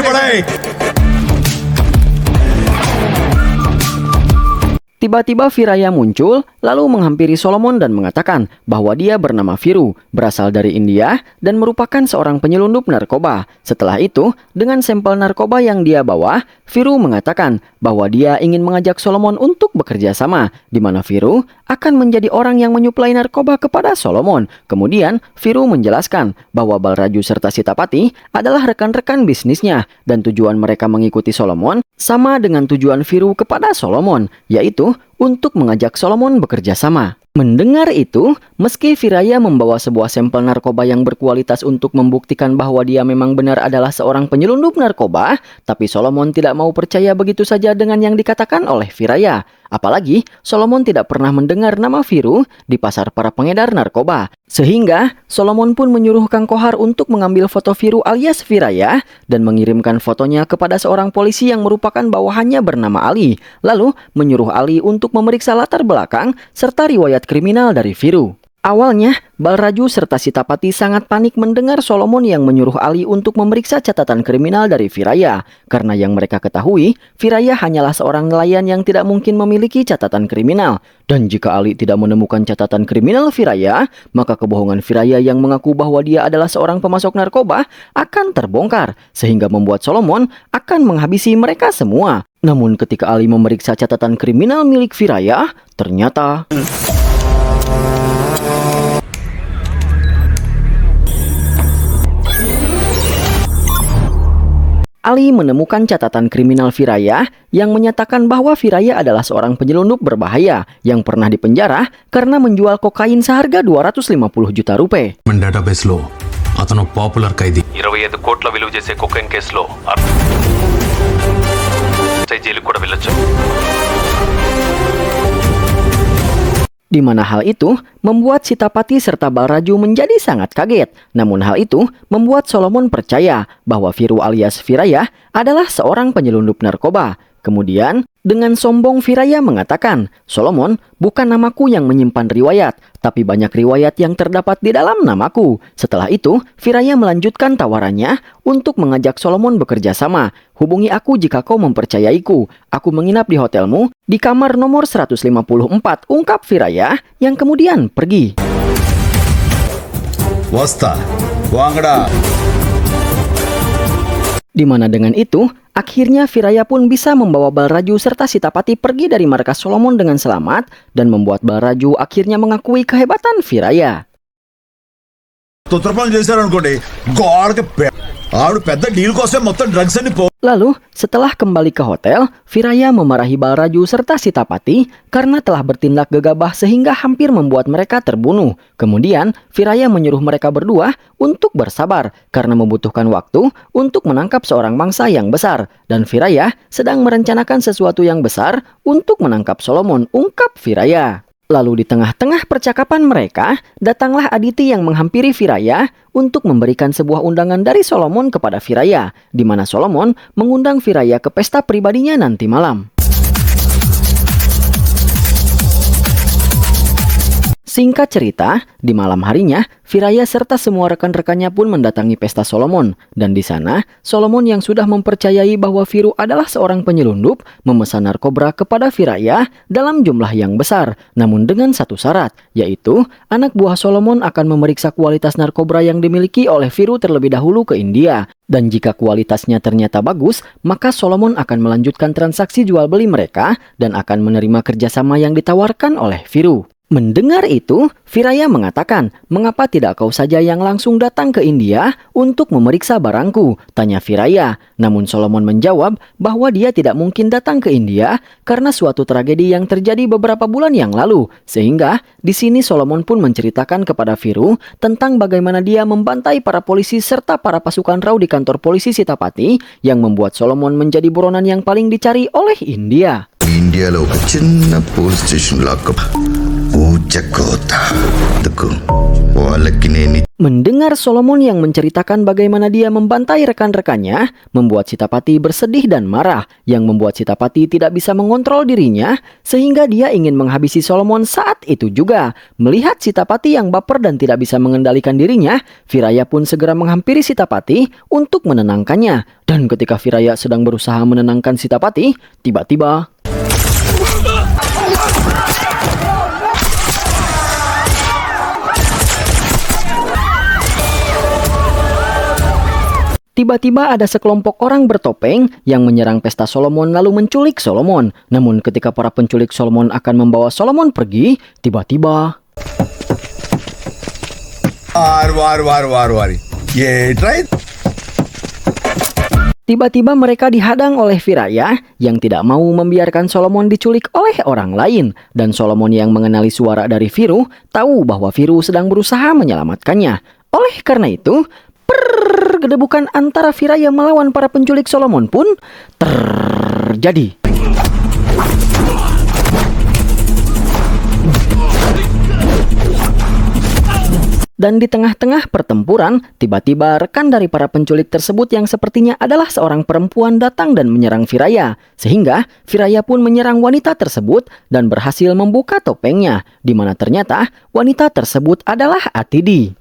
S1: Viraya muncul, lalu menghampiri Solomon dan mengatakan bahwa dia bernama Viru, berasal dari India, dan merupakan seorang penyelundup narkoba. Setelah itu, dengan sampel narkoba yang dia bawa, Viru mengatakan bahwa dia ingin mengajak Solomon untuk bekerja sama, di mana Viru akan menjadi orang yang menyuplai narkoba kepada Solomon. Kemudian, Viru menjelaskan bahwa Balraju serta Sitapati adalah rekan-rekan bisnisnya, dan tujuan mereka mengikuti Solomon sama dengan tujuan Viru kepada Solomon, yaitu untuk mengajak Solomon bekerja sama. Mendengar itu, meski Viraya membawa sebuah sampel narkoba yang berkualitas untuk membuktikan bahwa dia memang benar adalah seorang penyelundup narkoba, tapi Solomon tidak mau percaya begitu saja dengan yang dikatakan oleh Viraya. Apalagi, Solomon tidak pernah mendengar nama Viru di pasar para pengedar narkoba. Sehingga, Solomon pun menyuruh Kang Kohar untuk mengambil foto Viru alias Viraya dan mengirimkan fotonya kepada seorang polisi yang merupakan bawahannya bernama Ali. Lalu, menyuruh Ali untuk memeriksa latar belakang serta riwayat kriminal dari Viru. Awalnya, Balraju serta Sitapati sangat panik mendengar Solomon yang menyuruh Ali untuk memeriksa catatan kriminal dari Viraya. Karena yang mereka ketahui, Viraya hanyalah seorang nelayan yang tidak mungkin memiliki catatan kriminal. Dan jika Ali tidak menemukan catatan kriminal Viraya, maka kebohongan Viraya yang mengaku bahwa dia adalah seorang pemasok narkoba akan terbongkar. Sehingga membuat Solomon akan menghabisi mereka semua. Namun ketika Ali memeriksa catatan kriminal milik Viraya, ternyata Ali menemukan catatan kriminal Viraya yang menyatakan bahwa Viraya adalah seorang penyelundup berbahaya yang pernah dipenjara karena menjual kokain seharga 250 juta rupiah.
S8: Database lo atano popular kaidi
S9: 25 కోట్ల విలువ చేసే కొకైన్ కేసులో జైలుకు కూడా వెళ్ళొచ్చు.
S1: Di mana hal itu membuat Sitapati serta Balraju menjadi sangat kaget. Namun hal itu membuat Solomon percaya bahwa Viru alias Viraya adalah seorang penyelundup narkoba. Kemudian, dengan sombong Firaya mengatakan, Solomon, bukan namaku yang menyimpan riwayat, tapi banyak riwayat yang terdapat di dalam namaku. Setelah itu, Firaya melanjutkan tawarannya untuk mengajak Solomon bekerja sama. Hubungi aku jika kau mempercayaiku. Aku menginap di hotelmu di kamar nomor 154, ungkap Firaya yang kemudian pergi.
S2: Wasta, Wangda.
S1: Di mana dengan itu, akhirnya Firaya pun bisa membawa Balraju serta Sitapati pergi dari markas Solomon dengan selamat dan membuat Balraju akhirnya mengakui kehebatan Firaya.
S2: తుత్రపాలన చేశారనుకోండి గోడకి ఆవిడ పెద్ద డీల్ కోసం మొత్తం డ్రగ్స్ అన్ని
S1: Lalu, setelah kembali ke hotel, Firaya memarahi Balraju serta Sitapati karena telah bertindak gegabah sehingga hampir membuat mereka terbunuh. Kemudian, Firaya menyuruh mereka berdua untuk bersabar karena membutuhkan waktu untuk menangkap seorang mangsa yang besar. Dan Firaya sedang merencanakan sesuatu yang besar untuk menangkap Solomon, ungkap Firaya. Lalu di tengah-tengah percakapan mereka, datanglah Aditi yang menghampiri Firaya untuk memberikan sebuah undangan dari Solomon kepada Firaya, di mana Solomon mengundang Firaya ke pesta pribadinya nanti malam. Singkat cerita, di malam harinya, Firaya serta semua rekan-rekannya pun mendatangi pesta Solomon. Dan di sana, Solomon yang sudah mempercayai bahwa Firu adalah seorang penyelundup, memesan narkoba kepada Firaya dalam jumlah yang besar. Namun dengan satu syarat, yaitu anak buah Solomon akan memeriksa kualitas narkoba yang dimiliki oleh Firu terlebih dahulu ke India. Dan jika kualitasnya ternyata bagus, maka Solomon akan melanjutkan transaksi jual beli mereka dan akan menerima kerjasama yang ditawarkan oleh Firu. Mendengar itu, Firaya mengatakan, mengapa tidak kau saja yang langsung datang ke India untuk memeriksa barangku? Tanya Firaya. Namun Solomon menjawab bahwa dia tidak mungkin datang ke India karena suatu tragedi yang terjadi beberapa bulan yang lalu. Sehingga di sini Solomon pun menceritakan kepada Firu tentang bagaimana dia membantai para polisi serta para pasukan Rau di kantor polisi Sitapati yang membuat Solomon menjadi buronan yang paling dicari oleh India.
S10: ఇండియాలో ఒక చిన్న police station lockup ఊచకోత వాళ్ళకి నేను.
S1: Mendengar Solomon yang menceritakan bagaimana dia membantai rekan-rekannya, membuat Sitapati bersedih dan marah, yang membuat Sitapati tidak bisa mengontrol dirinya, sehingga dia ingin menghabisi Solomon saat itu juga. Melihat Sitapati yang baper dan tidak bisa mengendalikan dirinya, Firaya pun segera menghampiri Sitapati untuk menenangkannya. Dan ketika Firaya sedang berusaha menenangkan Sitapati, tiba-tiba Tiba-tiba ada sekelompok orang bertopeng yang menyerang pesta Solomon lalu menculik Solomon. Namun ketika para penculik Solomon akan membawa Solomon pergi, tiba-tiba Tiba-tiba mereka dihadang oleh Firaya yang tidak mau membiarkan Solomon diculik oleh orang lain. Dan Solomon yang mengenali suara dari Firu tahu bahwa Firu sedang berusaha menyelamatkannya. Oleh karena itu, pergedebukan antara Firaya melawan para penculik Solomon pun terjadi. Dan di tengah-tengah pertempuran, tiba-tiba rekan dari para penculik tersebut yang sepertinya adalah seorang perempuan datang dan menyerang Firaya. Sehingga Firaya pun menyerang wanita tersebut dan berhasil membuka topengnya, di mana ternyata wanita tersebut adalah Atidi.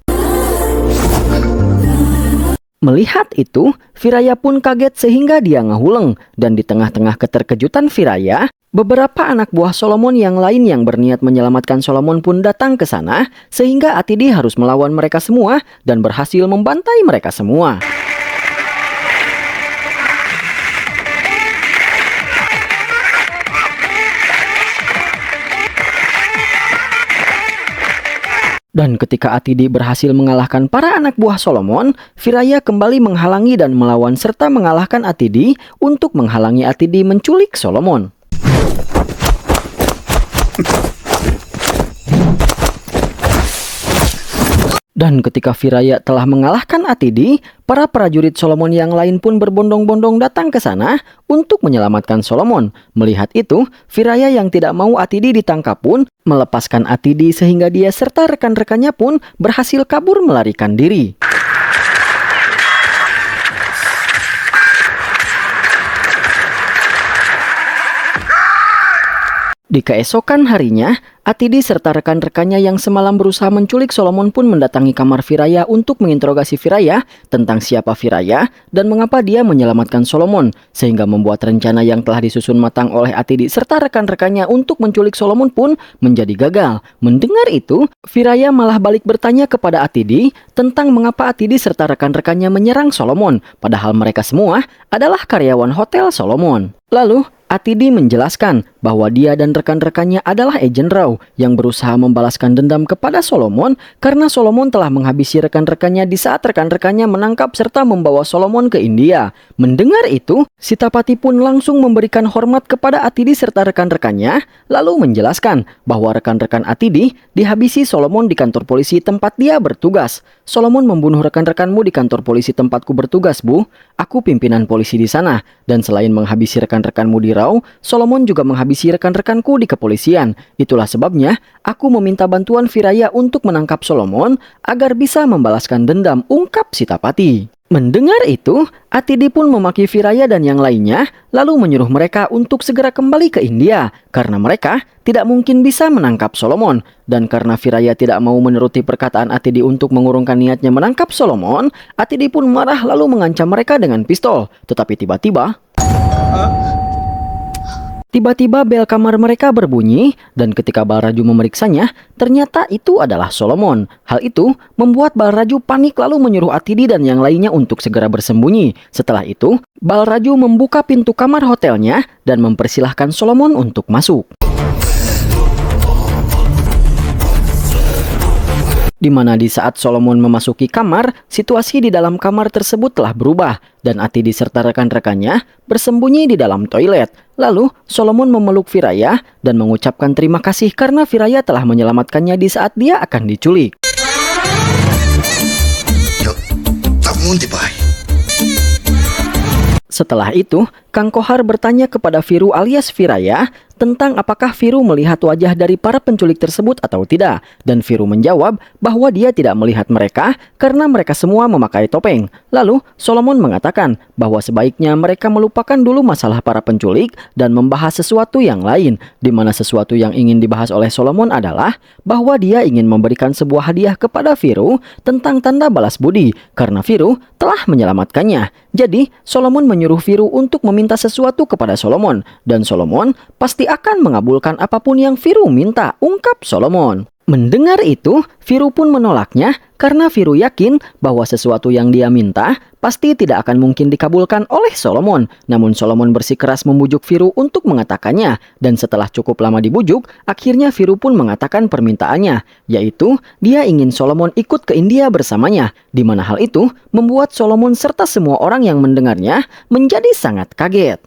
S1: Melihat itu, Firaya pun kaget sehingga dia ngehuleng. Dan di tengah-tengah keterkejutan Firaya, beberapa anak buah Solomon yang lain yang berniat menyelamatkan Solomon pun datang ke sana, sehingga Atidi harus melawan mereka semua dan berhasil membantai mereka semua. Dan ketika Atidi berhasil mengalahkan para anak buah Solomon, Firaya kembali menghalangi dan melawan serta mengalahkan Atidi untuk menghalangi Atidi menculik Solomon. Dan ketika Firaya telah mengalahkan Atidi, para prajurit Solomon yang lain pun berbondong-bondong datang ke sana untuk menyelamatkan Solomon. Melihat itu, Firaya yang tidak mau Atidi ditangkap pun melepaskan Atidi sehingga dia serta rekan-rekannya pun berhasil kabur melarikan diri. Di keesokan harinya, Atidi serta rekan-rekannya yang semalam berusaha menculik Solomon pun mendatangi kamar Viraya untuk menginterogasi Viraya tentang siapa Viraya dan mengapa dia menyelamatkan Solomon, sehingga membuat rencana yang telah disusun matang oleh Atidi serta rekan-rekannya untuk menculik Solomon pun menjadi gagal. Mendengar itu, Viraya malah balik bertanya kepada Atidi tentang mengapa Atidi serta rekan-rekannya menyerang Solomon, padahal mereka semua adalah karyawan hotel Solomon. Lalu, Atidi menjelaskan bahwa dia dan rekan-rekannya adalah agen Raw yang berusaha membalaskan dendam kepada Solomon karena Solomon telah menghabisi rekan-rekannya di saat rekan-rekannya menangkap serta membawa Solomon ke India. Mendengar itu, Sitapati pun langsung memberikan hormat kepada Atidi serta rekan-rekannya, lalu menjelaskan bahwa rekan-rekan Atidi dihabisi Solomon di kantor polisi tempat dia bertugas. Solomon membunuh rekan-rekanmu di kantor polisi tempatku bertugas, Bu. Aku pimpinan polisi di sana, dan selain menghabisi rekan-rekanmu di Raw, Solomon juga menghabisi rekan-rekanku di kepolisian. Itulah sebabnya aku meminta bantuan Viraya untuk menangkap Solomon agar bisa membalaskan dendam, ungkap Sitapati. Mendengar itu, Atidi pun memaki Viraya dan yang lainnya, lalu menyuruh mereka untuk segera kembali ke India karena mereka tidak mungkin bisa menangkap Solomon. Dan karena Viraya tidak mau menuruti perkataan Atidi untuk mengurungkan niatnya menangkap Solomon, Atidi pun marah lalu mengancam mereka dengan pistol. Tetapi Tiba-tiba bel kamar mereka berbunyi dan ketika Balraju memeriksanya, ternyata itu adalah Solomon. Hal itu membuat Balraju panik lalu menyuruh Atidi dan yang lainnya untuk segera bersembunyi. Setelah itu, Balraju membuka pintu kamar hotelnya dan mempersilahkan Solomon untuk masuk. Di mana di saat Solomon memasuki kamar, situasi di dalam kamar tersebut telah berubah dan Atidi serta rekan-rekannya bersembunyi di dalam toilet. Lalu Solomon memeluk Viraya dan mengucapkan terima kasih karena Viraya telah menyelamatkannya di saat dia akan diculik. Setelah itu, Kang Kohar bertanya kepada Viru alias Viraya tentang apakah Viru melihat wajah dari para penculik tersebut atau tidak. Dan Viru menjawab bahwa dia tidak melihat mereka karena mereka semua memakai topeng. Lalu Solomon mengatakan bahwa sebaiknya mereka melupakan dulu masalah para penculik dan membahas sesuatu yang lain. Di mana sesuatu yang ingin dibahas oleh Solomon adalah bahwa dia ingin memberikan sebuah hadiah kepada Viru tentang tanda balas budi karena Viru telah menyelamatkannya. Jadi Solomon menyuruh Viru untuk meminta sesuatu kepada Solomon dan Solomon pasti akan mengabulkan apapun yang Viru minta, ungkap Solomon. Mendengar itu, Viru pun menolaknya karena Viru yakin bahwa sesuatu yang dia minta pasti tidak akan mungkin dikabulkan oleh Solomon. Namun Solomon bersikeras membujuk Viru untuk mengatakannya dan setelah cukup lama dibujuk, akhirnya Viru pun mengatakan permintaannya, yaitu dia ingin Solomon ikut ke India bersamanya, di mana hal itu membuat Solomon serta semua orang yang mendengarnya menjadi sangat kaget.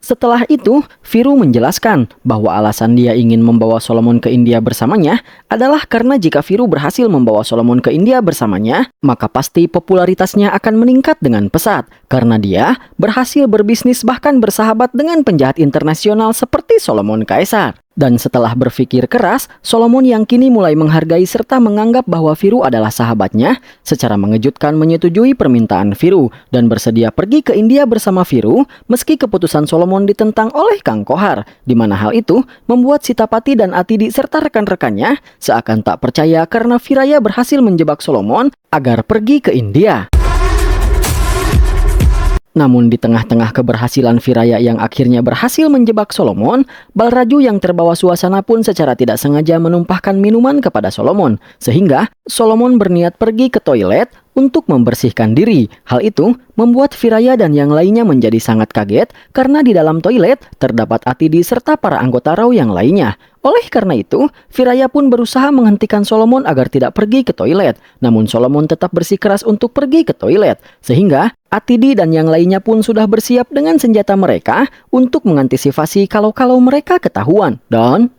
S1: Setelah itu, Viru menjelaskan bahwa alasan dia ingin membawa Solomon ke India bersamanya adalah karena jika Viru berhasil membawa Solomon ke India bersamanya, maka pasti popularitasnya akan meningkat dengan pesat karena dia berhasil berbisnis bahkan bersahabat dengan penjahat internasional seperti Solomon Kaisar. Dan setelah berpikir keras, Solomon yang kini mulai menghargai serta menganggap bahwa Viru adalah sahabatnya, secara mengejutkan menyetujui permintaan Viru dan bersedia pergi ke India bersama Viru meski keputusan Solomon ditentang oleh Kang Kohar, di mana hal itu membuat Sitapati dan Atidi serta rekan-rekannya seakan tak percaya karena Viraya berhasil menjebak Solomon agar pergi ke India. Namun di tengah-tengah keberhasilan Viraya yang akhirnya berhasil menjebak Solomon, Balraju yang terbawa suasana pun secara tidak sengaja menumpahkan minuman kepada Solomon, sehingga Solomon berniat pergi ke toilet untuk membersihkan diri. Hal itu membuat Viraya dan yang lainnya menjadi sangat kaget karena di dalam toilet terdapat Atidi serta para anggota Raw yang lainnya. Oleh karena itu, Viraya pun berusaha menghentikan Solomon agar tidak pergi ke toilet. Namun Solomon tetap bersikeras untuk pergi ke toilet, sehingga Atidi dan yang lainnya pun sudah bersiap dengan senjata mereka untuk mengantisipasi kalau mereka ketahuan. Dan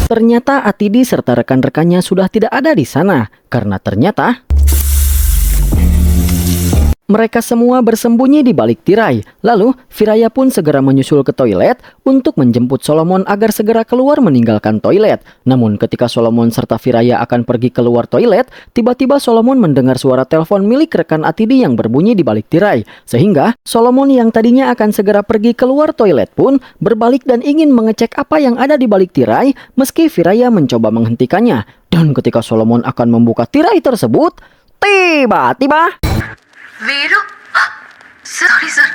S1: ternyata Atidi serta rekan-rekannya sudah tidak ada di sana karena ternyata Mereka semua bersembunyi di balik tirai. Lalu, Firaya pun segera menyusul ke toilet untuk menjemput Solomon agar segera keluar meninggalkan toilet. Namun, ketika Solomon serta Firaya akan pergi keluar toilet, tiba-tiba Solomon mendengar suara telepon milik rekan Atidi yang berbunyi di balik tirai. Sehingga, Solomon yang tadinya akan segera pergi keluar toilet pun berbalik dan ingin mengecek apa yang ada di balik tirai, meski Firaya mencoba menghentikannya. Dan ketika Solomon akan membuka tirai tersebut, tiba-tiba...
S7: Viru? Sorry, sir.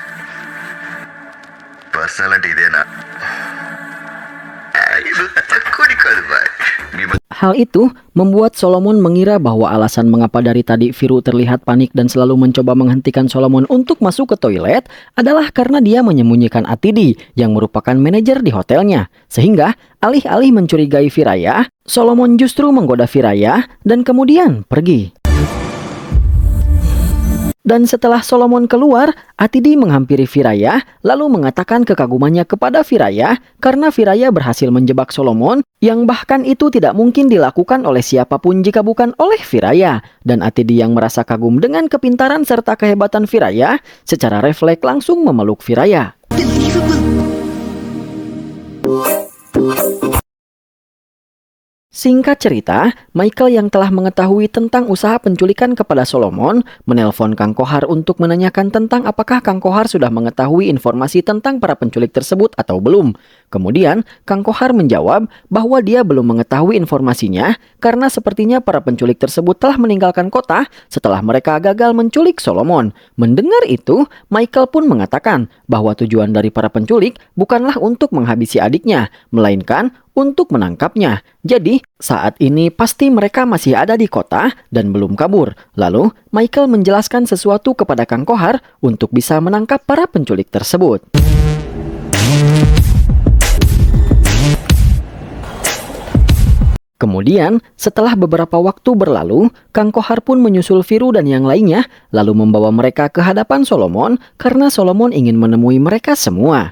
S10: Personality ఇదేనా ఇది తక్కువ కాదు bye
S1: Hal itu membuat Solomon mengira bahwa alasan mengapa dari tadi Viru terlihat panik dan selalu mencoba menghentikan Solomon untuk masuk ke toilet adalah karena dia menyembunyikan Atidi yang merupakan manajer di hotelnya. Sehingga alih-alih mencurigai Firaya, Solomon justru menggoda Firaya dan kemudian pergi. Dan setelah Solomon keluar, Atidi menghampiri Firaya lalu mengatakan kekagumannya kepada Firaya karena Firaya berhasil menjebak Solomon yang bahkan itu tidak mungkin dilakukan oleh siapapun jika bukan oleh Firaya. Dan Atidi yang merasa kagum dengan kepintaran serta kehebatan Firaya secara refleks langsung memeluk Firaya. Singkat cerita, Michael yang telah mengetahui tentang usaha penculikan kepada Solomon menelpon Kang Kohar untuk menanyakan tentang apakah Kang Kohar sudah mengetahui informasi tentang para penculik tersebut atau belum. Kemudian, Kang Kohar menjawab bahwa dia belum mengetahui informasinya karena sepertinya para penculik tersebut telah meninggalkan kota setelah mereka gagal menculik Solomon. Mendengar itu, Michael pun mengatakan bahwa tujuan dari para penculik bukanlah untuk menghabisi adiknya, melainkan untuk menangkapnya. Jadi, saat ini pasti mereka masih ada di kota dan belum kabur. Lalu, Michael menjelaskan sesuatu kepada Kang Kohar untuk bisa menangkap para penculik tersebut. Kemudian, setelah beberapa waktu berlalu, Kang Kohar pun menyusul Viru dan yang lainnya, lalu membawa mereka ke hadapan Solomon karena Solomon ingin menemui mereka semua.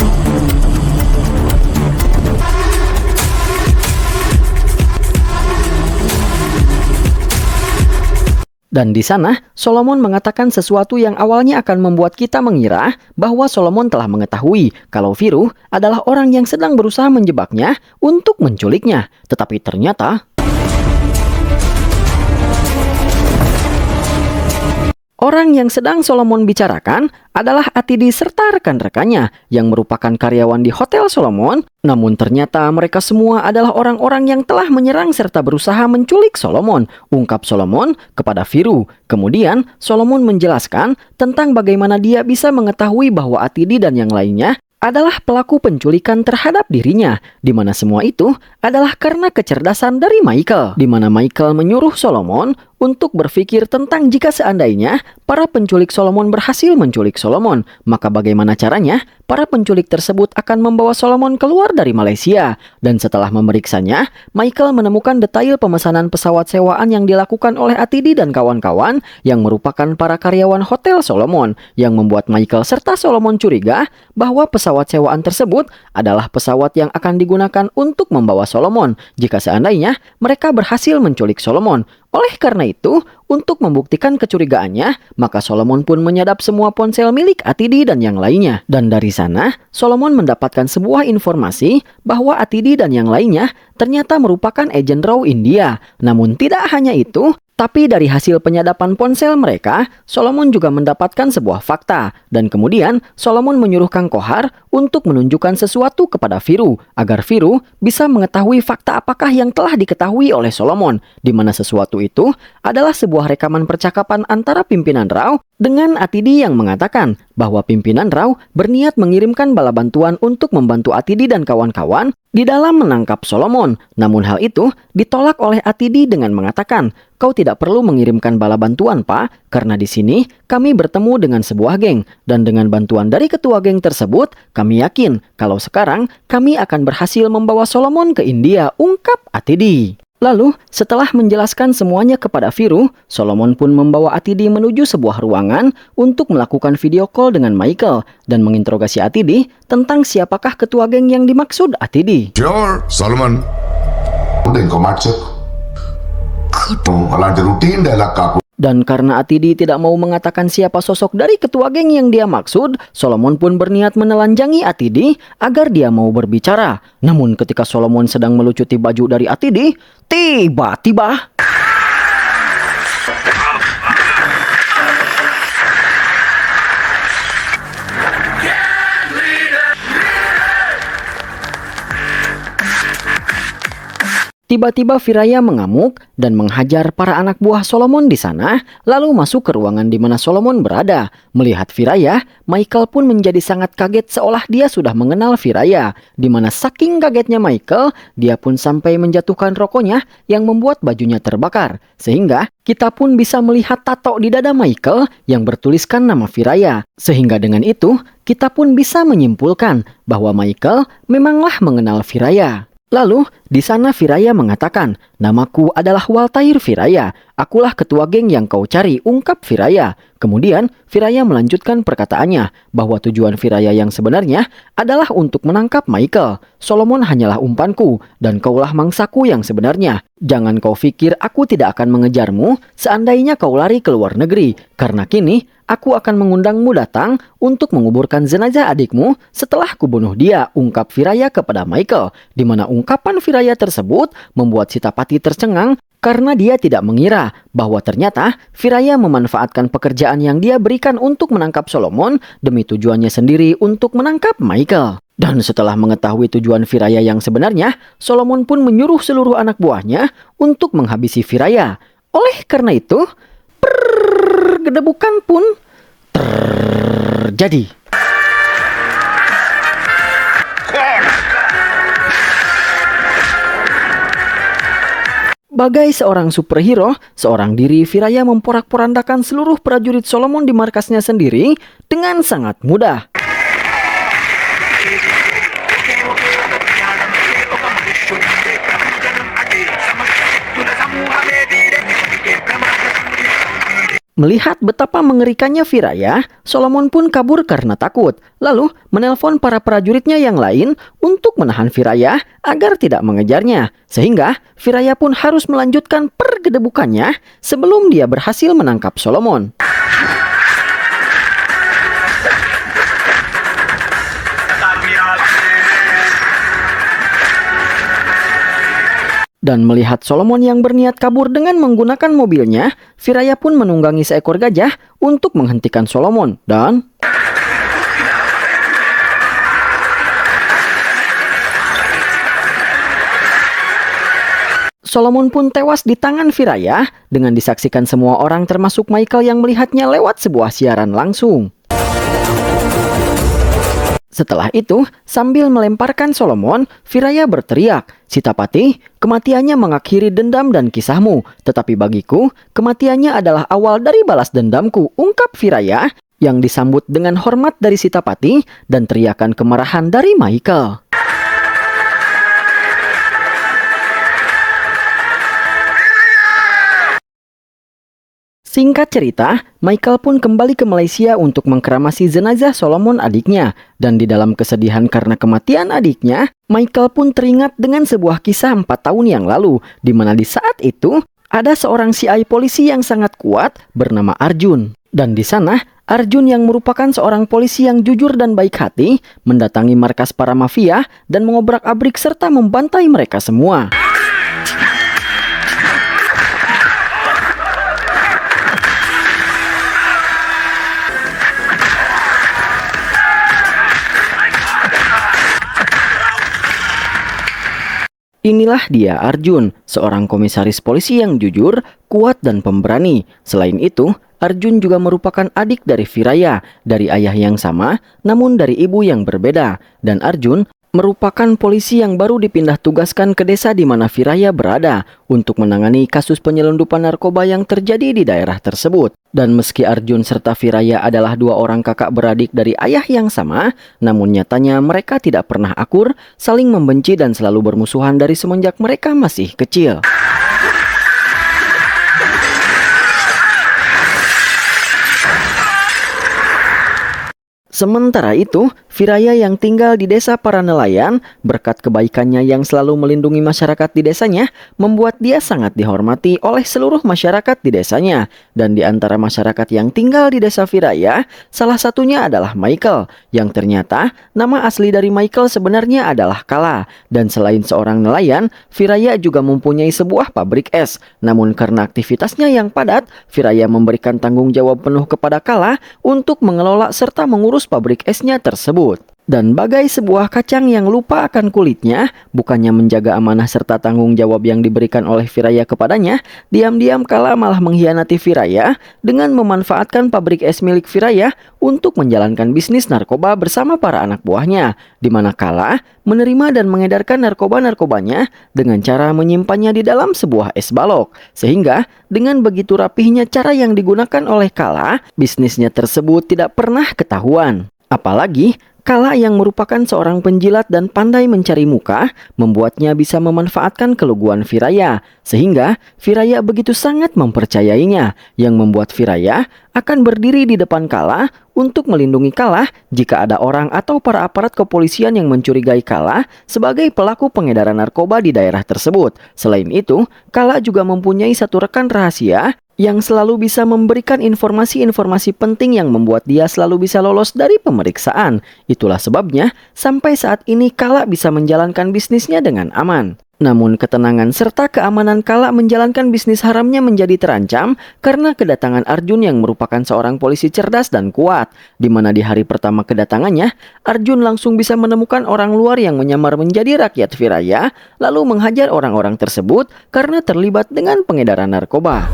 S1: Dan di sana, Solomon mengatakan sesuatu yang awalnya akan membuat kita mengira bahwa Solomon telah mengetahui kalau Viru adalah orang yang sedang berusaha menjebaknya untuk menculiknya. Tetapi ternyata orang yang sedang Solomon bicarakan adalah Atidi serta rekan-rekannya yang merupakan karyawan di Hotel Solomon. Namun ternyata mereka semua adalah orang-orang yang telah menyerang serta berusaha menculik Solomon, ungkap Solomon kepada Viru. Kemudian Solomon menjelaskan tentang bagaimana dia bisa mengetahui bahwa Atidi dan yang lainnya adalah pelaku penculikan terhadap dirinya, di mana semua itu adalah karena kecerdasan dari Michael, di mana Michael menyuruh Solomon untuk berpikir tentang jika seandainya para penculik Solomon berhasil menculik Solomon, maka bagaimana caranya para penculik tersebut akan membawa Solomon keluar dari Malaysia. Dan setelah memeriksanya, Michael menemukan detail pemesanan pesawat sewaan yang dilakukan oleh Atidi dan kawan-kawan yang merupakan para karyawan Hotel Solomon, yang membuat Michael serta Solomon curiga bahwa pesawat sewaan tersebut adalah pesawat yang akan digunakan untuk membawa Solomon jika seandainya mereka berhasil menculik Solomon. Oleh karena itu, untuk membuktikan kecurigaannya, maka Solomon pun menyadap semua ponsel milik Atidi dan yang lainnya. Dan dari sana, Solomon mendapatkan sebuah informasi bahwa Atidi dan yang lainnya ternyata merupakan agen RAW India. Namun tidak hanya itu, tapi dari hasil penyadapan ponsel mereka, Solomon juga mendapatkan sebuah fakta. Dan kemudian, Solomon menyuruh Kang Kohar untuk menunjukkan sesuatu kepada Viru, agar Viru bisa mengetahui fakta apakah yang telah diketahui oleh Solomon, di mana sesuatu itu adalah sebuah rekaman percakapan antara pimpinan RAW dengan Atidi yang mengatakan bahwa pimpinan RAW berniat mengirimkan bala bantuan untuk membantu Atidi dan kawan-kawan di dalam menangkap Solomon. Namun hal itu ditolak oleh Atidi dengan mengatakan, "Kau tidak perlu mengirimkan bala bantuan, Pak, karena di sini kami bertemu dengan sebuah geng, dan dengan bantuan dari ketua geng tersebut, kami yakin kalau sekarang kami akan berhasil membawa Solomon ke India," ungkap Atidi. Lalu, setelah menjelaskan semuanya kepada Viru, Solomon pun membawa Atidi menuju sebuah ruangan untuk melakukan video call dengan Michael dan menginterogasi Atidi tentang siapakah ketua geng yang dimaksud Atidi.
S3: Sure, Solomon. ఇంకో మాట చెప్పు అలాంటి routine dialogue కాకుండా
S1: Dan karena Atidi tidak mau mengatakan siapa sosok dari ketua geng yang dia maksud, Solomon pun berniat menelanjangi Atidi agar dia mau berbicara. Namun ketika Solomon sedang melucuti baju dari Atidi, tiba-tiba Tiba-tiba Firaya mengamuk dan menghajar para anak buah Solomon di sana, lalu masuk ke ruangan di mana Solomon berada. Melihat Firaya, Michael pun menjadi sangat kaget seolah dia sudah mengenal Firaya. Di mana saking kagetnya Michael, dia pun sampai menjatuhkan rokoknya yang membuat bajunya terbakar. Sehingga kita pun bisa melihat tato di dada Michael yang bertuliskan nama Firaya. Sehingga dengan itu, kita pun bisa menyimpulkan bahwa Michael memanglah mengenal Firaya. Lalu, di sana Firaya mengatakan, "Namaku adalah Waltair Firaya. Akulah ketua geng yang kau cari," ungkap Firaya. Kemudian, Firaya melanjutkan perkataannya bahwa tujuan Firaya yang sebenarnya adalah untuk menangkap Michael. "Solomon hanyalah umpanku, dan kaulah mangsaku yang sebenarnya. Jangan kau pikir aku tidak akan mengejarmu seandainya kau lari ke luar negeri, karena kini aku akan mengundangmu datang untuk menguburkan jenazah adikmu setelah kubunuh dia," ungkap Firaya kepada Michael. Di mana ungkapan Firaya tersebut membuat Sitapati tercengang karena dia tidak mengira bahwa ternyata Firaya memanfaatkan pekerjaan yang dia berikan untuk menangkap Solomon demi tujuannya sendiri untuk menangkap Michael. Dan setelah mengetahui tujuan Firaya yang sebenarnya, Solomon pun menyuruh seluruh anak buahnya untuk menghabisi Firaya. Oleh karena itu, pergedebukan pun terjadi. Bagai seorang superhero, seorang diri Firaya memporak-porandakan seluruh prajurit Solomon di markasnya sendiri dengan sangat mudah. Melihat betapa mengerikannya Firaya, Solomon pun kabur karena takut. Lalu menelpon para prajuritnya yang lain untuk menahan Firaya agar tidak mengejarnya. Sehingga Firaya pun harus melanjutkan pergedebukannya sebelum dia berhasil menangkap Solomon. Dan melihat Solomon yang berniat kabur dengan menggunakan mobilnya, Firaya pun menunggangi seekor gajah untuk menghentikan Solomon. Dan Solomon pun tewas di tangan Firaya dengan disaksikan semua orang termasuk Michael yang melihatnya lewat sebuah siaran langsung. Setelah itu, sambil melemparkan Solomon, Firaya berteriak, "Sitapati, kematiannya mengakhiri dendam dan kisahmu. Tetapi bagiku, kematiannya adalah awal dari balas dendamku," ungkap Firaya yang disambut dengan hormat dari Sitapati dan teriakan kemarahan dari Michael. Singkat cerita, Michael pun kembali ke Malaysia untuk mengkeramasi jenazah Solomon adiknya. Dan di dalam kesedihan karena kematian adiknya, Michael pun teringat dengan sebuah kisah 4 tahun yang lalu, di mana di saat itu ada seorang CI polisi yang sangat kuat bernama Arjun. Dan di sana, Arjun yang merupakan seorang polisi yang jujur dan baik hati, mendatangi markas para mafia dan mengobrak-abrik serta membantai mereka semua. Inilah dia Arjun, seorang komisaris polisi yang jujur, kuat dan pemberani. Selain itu, Arjun juga merupakan adik dari Firaya, dari ayah yang sama, namun dari ibu yang berbeda. Dan Arjun merupakan polisi yang baru dipindah tugaskan ke desa di mana Firaya berada untuk menangani kasus penyelundupan narkoba yang terjadi di daerah tersebut. Dan meski Arjun serta Firaya adalah 2 orang kakak beradik dari ayah yang sama, namun nyatanya mereka tidak pernah akur, saling membenci dan selalu bermusuhan dari semenjak mereka masih kecil. Sementara itu, Viraya yang tinggal di desa para nelayan, berkat kebaikannya yang selalu melindungi masyarakat di desanya, membuat dia sangat dihormati oleh seluruh masyarakat di desanya. Dan di antara masyarakat yang tinggal di desa Viraya, salah satunya adalah Michael, yang ternyata nama asli dari Michael sebenarnya adalah Kala. Dan selain seorang nelayan, Viraya juga mempunyai sebuah pabrik es. Namun karena aktivitasnya yang padat, Viraya memberikan tanggung jawab penuh kepada Kala untuk mengelola serta mengurus pabrik esnya tersebut. Dan bagai sebuah kacang yang lupa akan kulitnya, bukannya menjaga amanah serta tanggung jawab yang diberikan oleh Viraya kepadanya, diam-diam Kala malah mengkhianati Viraya dengan memanfaatkan pabrik es milik Viraya untuk menjalankan bisnis narkoba bersama para anak buahnya, di mana Kala menerima dan mengedarkan narkoba-narkobanya dengan cara menyimpannya di dalam sebuah es balok. Sehingga dengan begitu rapihnya cara yang digunakan oleh Kala, bisnisnya tersebut tidak pernah ketahuan. Apalagi Kala yang merupakan seorang penjilat dan pandai mencari muka, membuatnya bisa memanfaatkan keluguan Viraya, sehingga Viraya begitu sangat mempercayainya, yang membuat Viraya akan berdiri di depan Kala untuk melindungi Kala jika ada orang atau para aparat kepolisian yang mencurigai Kala sebagai pelaku pengedaran narkoba di daerah tersebut. Selain itu, Kala juga mempunyai satu rekan rahasia yang selalu bisa memberikan informasi-informasi penting yang membuat dia selalu bisa lolos dari pemeriksaan. Itulah sebabnya sampai saat ini Kala bisa menjalankan bisnisnya dengan aman. Namun ketenangan serta keamanan Kala menjalankan bisnis haramnya menjadi terancam karena kedatangan Arjun yang merupakan seorang polisi cerdas dan kuat, di mana di hari pertama kedatangannya, Arjun langsung bisa menemukan orang luar yang menyamar menjadi rakyat Viraya, lalu menghajar orang-orang tersebut karena terlibat dengan pengedaran narkoba.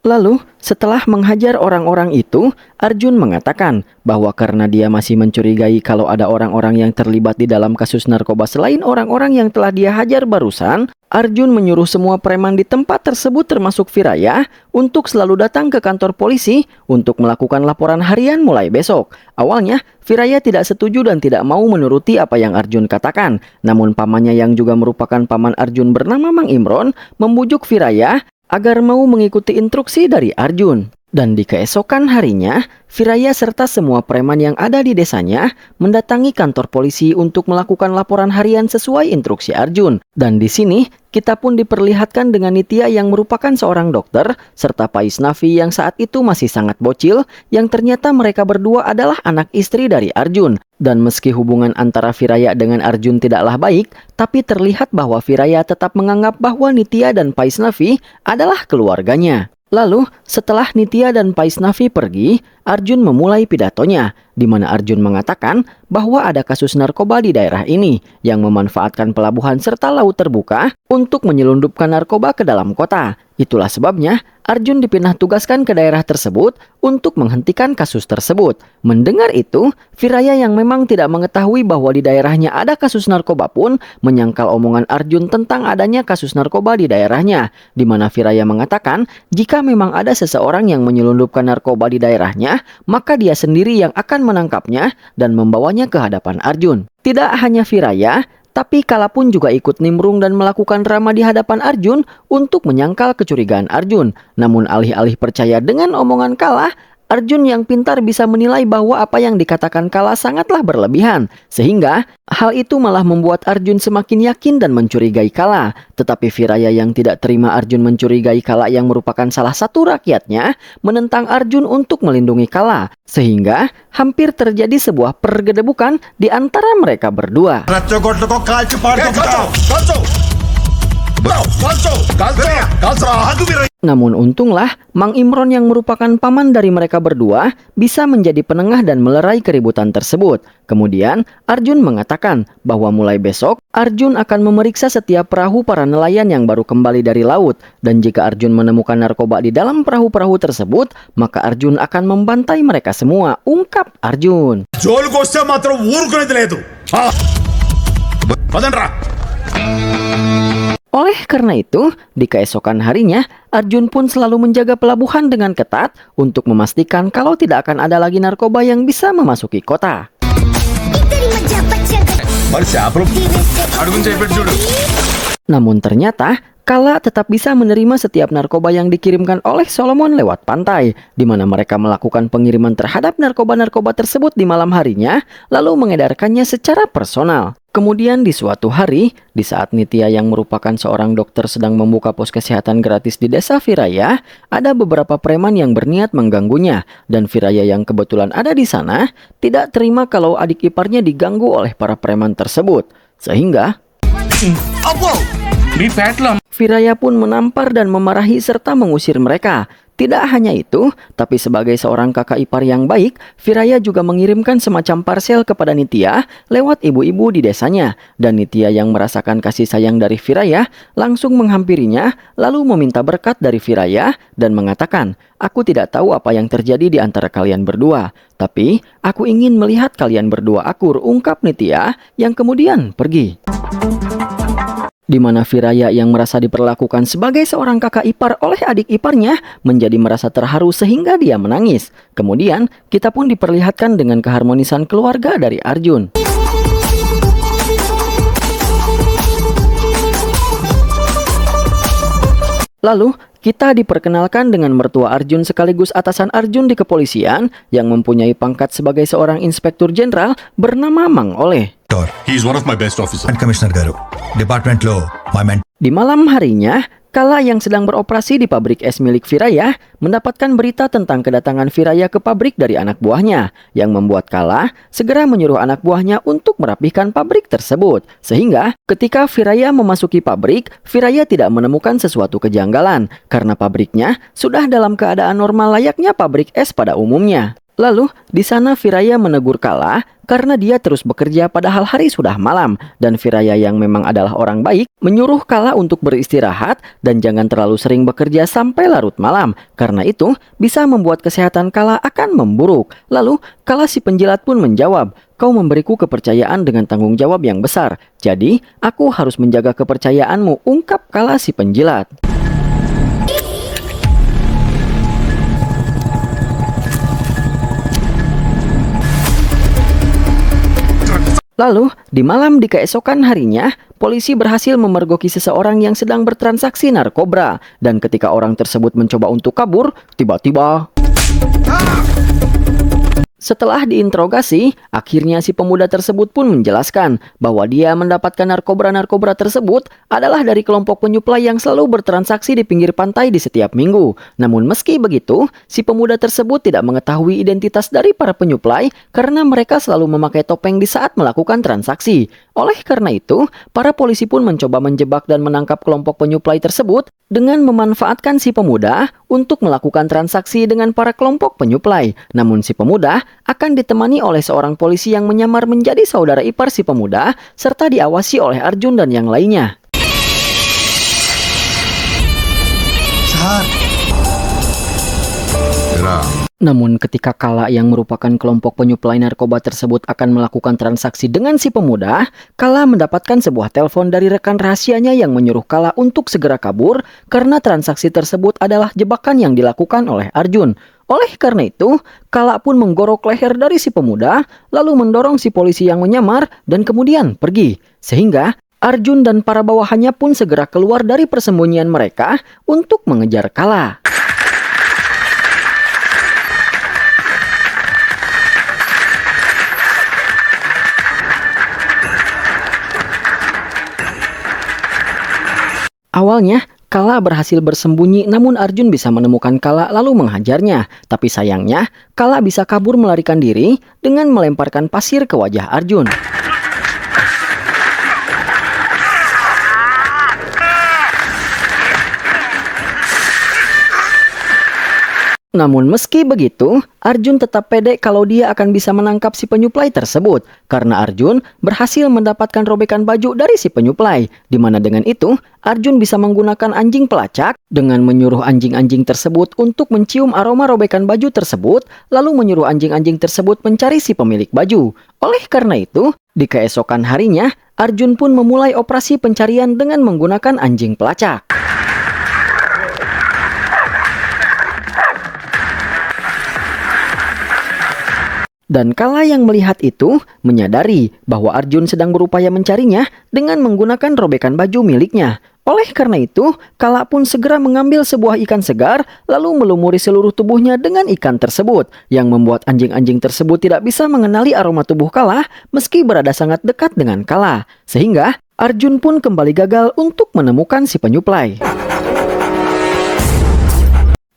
S1: Lalu, setelah menghajar orang-orang itu, Arjun mengatakan bahwa karena dia masih mencurigai kalau ada orang-orang yang terlibat di dalam kasus narkoba selain orang-orang yang telah dia hajar barusan, Arjun menyuruh semua preman di tempat tersebut termasuk Viraya untuk selalu datang ke kantor polisi untuk melakukan laporan harian mulai besok. Awalnya, Viraya tidak setuju dan tidak mau menuruti apa yang Arjun katakan. Namun pamannya yang juga merupakan paman Arjun bernama Mang Imron membujuk Viraya agar mau mengikuti instruksi dari Arjun. Dan di keesokan harinya, Viraya serta semua preman yang ada di desanya mendatangi kantor polisi untuk melakukan laporan harian sesuai instruksi Arjun. Dan di sini, kita pun diperlihatkan dengan Nitya yang merupakan seorang dokter, serta Pais Nafi yang saat itu masih sangat bocil, yang ternyata mereka berdua adalah anak istri dari Arjun. Dan meski hubungan antara Viraya dengan Arjun tidaklah baik, tapi terlihat bahwa Viraya tetap menganggap bahwa Nitya dan Pais Nafi adalah keluarganya. Lalu, setelah Nitya dan Pais Nafi pergi, Arjun memulai pidatonya, di mana Arjun mengatakan bahwa ada kasus narkoba di daerah ini yang memanfaatkan pelabuhan serta laut terbuka untuk menyelundupkan narkoba ke dalam kota. Itulah sebabnya Arjun dipindah tugaskan ke daerah tersebut untuk menghentikan kasus tersebut. Mendengar itu, Viraya yang memang tidak mengetahui bahwa di daerahnya ada kasus narkoba pun menyangkal omongan Arjun tentang adanya kasus narkoba di daerahnya, di mana Viraya mengatakan jika memang ada seseorang yang menyelundupkan narkoba di daerahnya, maka dia sendiri yang akan menangkapnya dan membawanya ke hadapan Arjun. Tidak hanya Viraya, tapi Kala pun juga ikut nimbrung dan melakukan drama di hadapan Arjun untuk menyangkal kecurigaan Arjun. Namun alih-alih percaya dengan omongan Kala, Arjun yang pintar bisa menilai bahwa apa yang dikatakan Kala sangatlah berlebihan. Sehingga hal itu malah membuat Arjun semakin yakin dan mencurigai Kala. Tetapi Viraya yang tidak terima Arjun mencurigai Kala yang merupakan salah satu rakyatnya, menentang Arjun untuk melindungi Kala. Sehingga hampir terjadi sebuah pergedebukan di antara mereka berdua. Namun untunglah Mang Imron yang merupakan paman dari mereka berdua bisa menjadi penengah dan melerai keributan tersebut. Kemudian Arjun mengatakan bahwa mulai besok Arjun akan memeriksa setiap perahu para nelayan yang baru kembali dari laut. Dan jika Arjun menemukan narkoba di dalam perahu-perahu tersebut, maka Arjun akan membantai mereka semua, ungkap Arjun. Oleh karena itu, di keesokan harinya, Arjun pun selalu menjaga pelabuhan dengan ketat untuk memastikan kalau tidak akan ada lagi narkoba yang bisa memasuki kota. Namun ternyata, Kala tetap bisa menerima setiap narkoba yang dikirimkan oleh Solomon lewat pantai, di mana mereka melakukan pengiriman terhadap narkoba-narkoba tersebut di malam harinya, lalu mengedarkannya secara personal. Kemudian di suatu hari, di saat Nitya yang merupakan seorang dokter sedang membuka pos kesehatan gratis di desa Viraya, ada beberapa preman yang berniat mengganggunya, dan Viraya yang kebetulan ada di sana tidak terima kalau adik iparnya diganggu oleh para preman tersebut, sehingga Viraya pun menampar dan memarahi serta mengusir mereka. Tidak hanya itu, tapi sebagai seorang kakak ipar yang baik, Viraya juga mengirimkan semacam parsel kepada Nitya lewat ibu-ibu di desanya. Dan Nitya yang merasakan kasih sayang dari Viraya langsung menghampirinya lalu meminta berkat dari Viraya dan mengatakan, "Aku tidak tahu apa yang terjadi di antara kalian berdua, tapi aku ingin melihat kalian berdua akur," ungkap Nitya yang kemudian pergi. Di mana Viraya yang merasa diperlakukan sebagai seorang kakak ipar oleh adik iparnya menjadi merasa terharu sehingga dia menangis. Kemudian kita pun diperlihatkan dengan keharmonisan keluarga dari Arjun. Lalu kita diperkenalkan dengan mertua Arjun sekaligus atasan Arjun di kepolisian yang mempunyai pangkat sebagai seorang inspektur jenderal bernama Mang Oleh.
S3: He is one of my best officers. Commissioner Garu, Department Law, my man.
S1: Di malam harinya, Kala yang sedang beroperasi di pabrik es milik Viraya mendapatkan berita tentang kedatangan Viraya ke pabrik dari anak buahnya, yang membuat Kala segera menyuruh anak buahnya untuk merapihkan pabrik tersebut. Sehingga ketika Viraya memasuki pabrik, Viraya tidak menemukan sesuatu kejanggalan karena pabriknya sudah dalam keadaan normal layaknya pabrik es pada umumnya. Lalu, di sana Viraya menegur Kala karena dia terus bekerja padahal hari sudah malam, dan Viraya yang memang adalah orang baik menyuruh Kala untuk beristirahat dan jangan terlalu sering bekerja sampai larut malam, karena itu bisa membuat kesehatan Kala akan memburuk. Lalu, Kala si penjilat pun menjawab, "Kau memberiku kepercayaan dengan tanggung jawab yang besar, jadi aku harus menjaga kepercayaanmu," ungkap Kala si penjilat. Lalu, di malam di keesokan harinya, polisi berhasil memergoki seseorang yang sedang bertransaksi narkoba. Dan ketika orang tersebut mencoba untuk kabur, tiba-tiba setelah diinterogasi, akhirnya si pemuda tersebut pun menjelaskan bahwa dia mendapatkan narkoba tersebut adalah dari kelompok penyuplai yang selalu bertransaksi di pinggir pantai di setiap minggu. Namun meski begitu, si pemuda tersebut tidak mengetahui identitas dari para penyuplai karena mereka selalu memakai topeng di saat melakukan transaksi. Oleh karena itu, para polisi pun mencoba menjebak dan menangkap kelompok penyuplai tersebut dengan memanfaatkan si pemuda untuk melakukan transaksi dengan para kelompok penyuplai. Namun si pemuda akan ditemani oleh seorang polisi yang menyamar menjadi saudara ipar si pemuda serta diawasi oleh Arjun dan yang lainnya. Namun ketika Kala yang merupakan kelompok penyuplai narkoba tersebut akan melakukan transaksi dengan si pemuda, Kala mendapatkan sebuah telepon dari rekan rahasianya yang menyuruh Kala untuk segera kabur karena transaksi tersebut adalah jebakan yang dilakukan oleh Arjun. Oleh karena itu, Kala pun menggorok leher dari si pemuda, lalu mendorong si polisi yang menyamar dan kemudian pergi. Sehingga Arjun dan para bawahannya pun segera keluar dari persembunyian mereka untuk mengejar Kala. Awalnya, Kala berhasil bersembunyi namun Arjun bisa menemukan Kala lalu menghajarnya. Tapi sayangnya, Kala bisa kabur melarikan diri dengan melemparkan pasir ke wajah Arjun. Namun meski begitu, Arjun tetap pede kalau dia akan bisa menangkap si penyuplai tersebut. Karena Arjun berhasil mendapatkan robekan baju dari si penyuplai. Dimana dengan itu, Arjun bisa menggunakan anjing pelacak dengan menyuruh anjing-anjing tersebut untuk mencium aroma robekan baju tersebut, lalu menyuruh anjing-anjing tersebut mencari si pemilik baju. Oleh karena itu, di keesokan harinya, Arjun pun memulai operasi pencarian dengan menggunakan anjing pelacak. Dan Kala yang melihat itu menyadari bahwa Arjun sedang berupaya mencarinya dengan menggunakan robekan baju miliknya. Oleh karena itu, Kala pun segera mengambil sebuah ikan segar lalu melumuri seluruh tubuhnya dengan ikan tersebut yang membuat anjing-anjing tersebut tidak bisa mengenali aroma tubuh Kala meski berada sangat dekat dengan Kala. Sehingga Arjun pun kembali gagal untuk menemukan si penyuplai.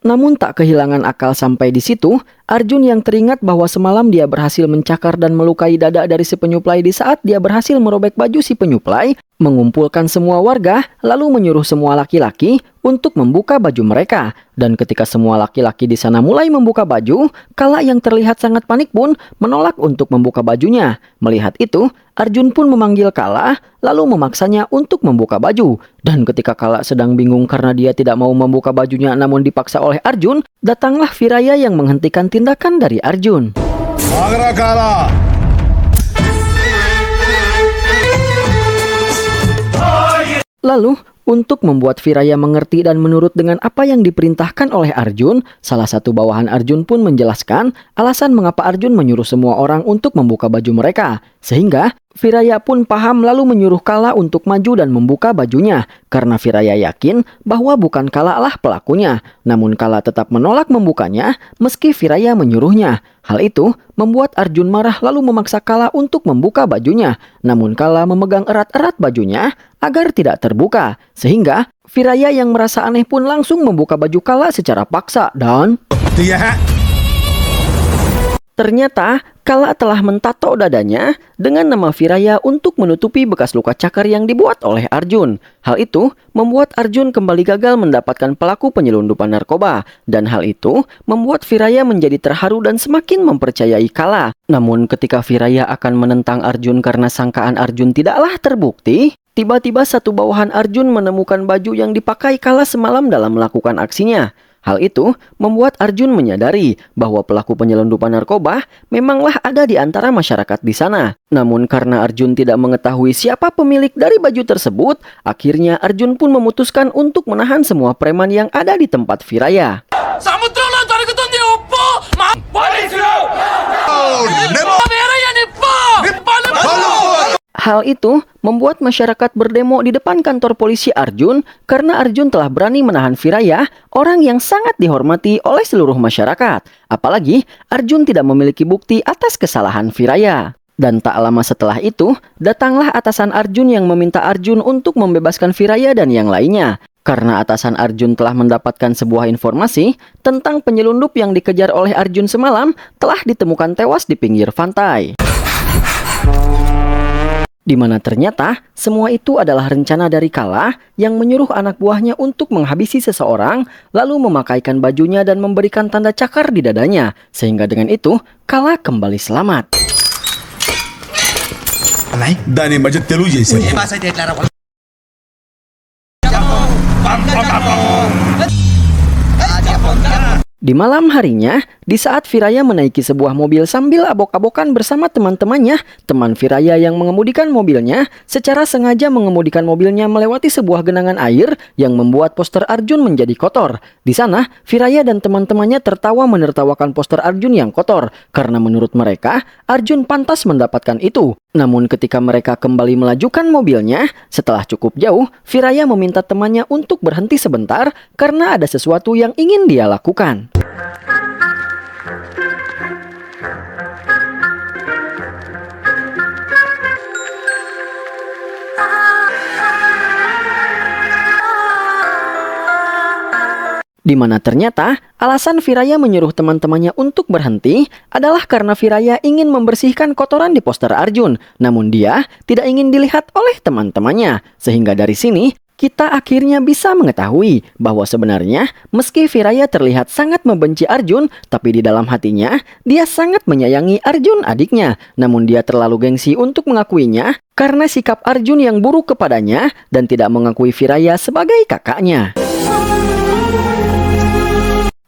S1: Namun tak kehilangan akal sampai di situ, Arjun yang teringat bahwa semalam dia berhasil mencakar dan melukai dada dari si penyuplai di saat dia berhasil merobek baju si penyuplai, mengumpulkan semua warga lalu menyuruh semua laki-laki untuk membuka baju mereka. Dan ketika semua laki-laki di sana mulai membuka baju, Kala yang terlihat sangat panik pun menolak untuk membuka bajunya. Melihat itu, Arjun pun memanggil Kala lalu memaksanya untuk membuka baju. Dan ketika Kala sedang bingung karena dia tidak mau membuka bajunya namun dipaksa oleh Arjun, datanglah Viraya yang menghentikan tindakan dari Arjun.
S2: ఆగరా కాలా
S1: Lalu, untuk membuat Viraya mengerti dan menurut dengan apa yang diperintahkan oleh Arjun, salah satu bawahan Arjun pun menjelaskan alasan mengapa Arjun menyuruh semua orang untuk membuka baju mereka. Sehingga Viraya pun paham lalu menyuruh Kala untuk maju dan membuka bajunya. Karena Viraya yakin bahwa bukan Kala lah pelakunya. Namun Kala tetap menolak membukanya meski Viraya menyuruhnya. Hal itu membuat Arjun marah lalu memaksa Kala untuk membuka bajunya. Namun Kala memegang erat-erat bajunya agar tidak terbuka. Sehingga Viraya yang merasa aneh pun langsung membuka baju Kala secara paksa dan ternyata Kala telah mentato dadanya dengan nama Viraya untuk menutupi bekas luka cakar yang dibuat oleh Arjun. Hal itu membuat Arjun kembali gagal mendapatkan pelaku penyelundupan narkoba. Dan hal itu membuat Viraya menjadi terharu dan semakin mempercayai Kala. Namun ketika Viraya akan menentang Arjun karena sangkaan Arjun tidaklah terbukti, tiba-tiba satu bawahan Arjun menemukan baju yang dipakai Kala semalam dalam melakukan aksinya. Hal itu membuat Arjun menyadari bahwa pelaku penyelundupan narkoba memanglah ada di antara masyarakat di sana. Namun karena Arjun tidak mengetahui siapa pemilik dari baju tersebut, akhirnya Arjun pun memutuskan untuk menahan semua preman yang ada di tempat Viraya. Hal itu membuat masyarakat berdemo di depan kantor polisi Arjun karena Arjun telah berani menahan Viraya, orang yang sangat dihormati oleh seluruh masyarakat. Apalagi Arjun tidak memiliki bukti atas kesalahan Viraya. Dan tak lama setelah itu, datanglah atasan Arjun yang meminta Arjun untuk membebaskan Viraya dan yang lainnya. Karena atasan Arjun telah mendapatkan sebuah informasi tentang penyelundup yang dikejar oleh Arjun semalam telah ditemukan tewas di pinggir pantai. Di mana ternyata semua itu adalah rencana dari Kala yang menyuruh anak buahnya untuk menghabisi seseorang lalu memakaikan bajunya dan memberikan tanda cakar di dadanya. Sehingga dengan itu Kala kembali selamat.
S2: దాని మధ్య తెలుగు చేశారు
S1: Di malam harinya, di saat Viraya menaiki sebuah mobil sambil abok-abokan bersama teman-temannya, teman Viraya yang mengemudikan mobilnya secara sengaja mengemudikan mobilnya melewati sebuah genangan air yang membuat poster Arjun menjadi kotor. Di sana, Viraya dan teman-temannya tertawa menertawakan poster Arjun yang kotor karena menurut mereka, Arjun pantas mendapatkan itu. Namun ketika mereka kembali melajukan mobilnya, setelah cukup jauh, Viraya meminta temannya untuk berhenti sebentar karena ada sesuatu yang ingin dia lakukan. Di mana ternyata alasan Viraya menyuruh teman-temannya untuk berhenti adalah karena Viraya ingin membersihkan kotoran di poster Arjun. Namun dia tidak ingin dilihat oleh teman-temannya. Sehingga dari sini kita akhirnya bisa mengetahui bahwa sebenarnya meski Viraya terlihat sangat membenci Arjun, tapi di dalam hatinya dia sangat menyayangi Arjun adiknya. Namun dia terlalu gengsi untuk mengakuinya karena sikap Arjun yang buruk kepadanya dan tidak mengakui Viraya sebagai kakaknya.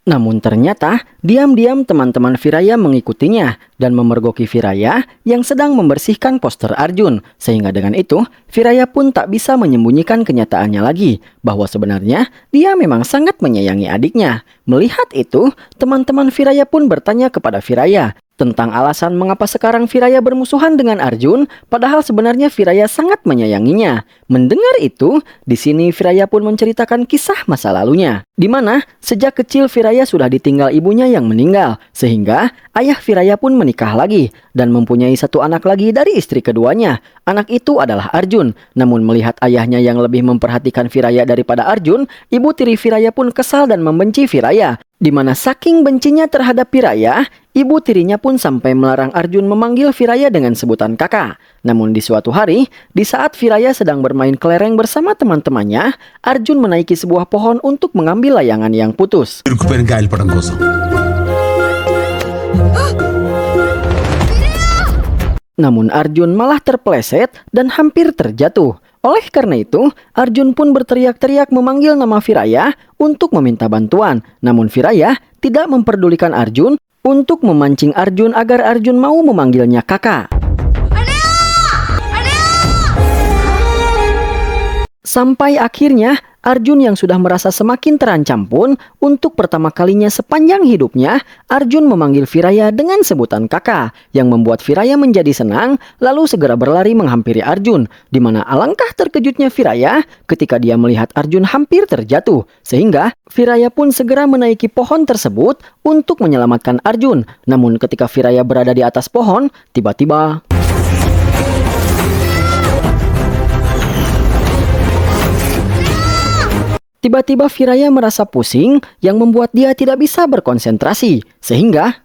S1: Namun ternyata, diam-diam teman-teman Viraya mengikutinya dan memergoki Viraya yang sedang membersihkan poster Arjun. Sehingga dengan itu, Viraya pun tak bisa menyembunyikan kenyataannya lagi, bahwa sebenarnya dia memang sangat menyayangi adiknya. Melihat itu, teman-teman Viraya pun bertanya kepada Viraya, tentang alasan mengapa sekarang Viraya bermusuhan dengan Arjun, padahal sebenarnya Viraya sangat menyayanginya. Mendengar itu, di sini Viraya pun menceritakan kisah masa lalunya, di mana sejak kecil Viraya sudah ditinggal ibunya yang meninggal, sehingga ayah Viraya pun menikah lagi dan mempunyai satu anak lagi dari istri keduanya. Anak itu adalah Arjun. Namun melihat ayahnya yang lebih memperhatikan Viraya daripada Arjun, ibu tiri Viraya pun kesal dan membenci Viraya. Di mana saking bencinya terhadap Viraya, ibu tirinya pun sampai melarang Arjun memanggil Viraya dengan sebutan kakak. Namun di suatu hari, di saat Viraya sedang bermain kelereng bersama teman-temannya, Arjun menaiki sebuah pohon untuk mengambil layangan yang putus.
S8: ఇరుక్కుపోయిన కాయలు పడడం కోసం
S1: Namun Arjun malah terpeleset dan hampir terjatuh. Oleh karena itu, Arjun pun berteriak-teriak memanggil nama Viraya untuk meminta bantuan. Namun Viraya tidak memperdulikan Arjun untuk memancing Arjun agar Arjun mau memanggilnya kakak. Sampai akhirnya Arjun yang sudah merasa semakin terancam pun untuk pertama kalinya sepanjang hidupnya Arjun memanggil Viraya dengan sebutan kakak yang membuat Viraya menjadi senang lalu segera berlari menghampiri Arjun, di mana alangkah terkejutnya Viraya ketika dia melihat Arjun hampir terjatuh, sehingga Viraya pun segera menaiki pohon tersebut untuk menyelamatkan Arjun. Namun ketika Viraya berada di atas pohon, tiba-tiba Viraya merasa pusing yang membuat dia tidak bisa berkonsentrasi, sehingga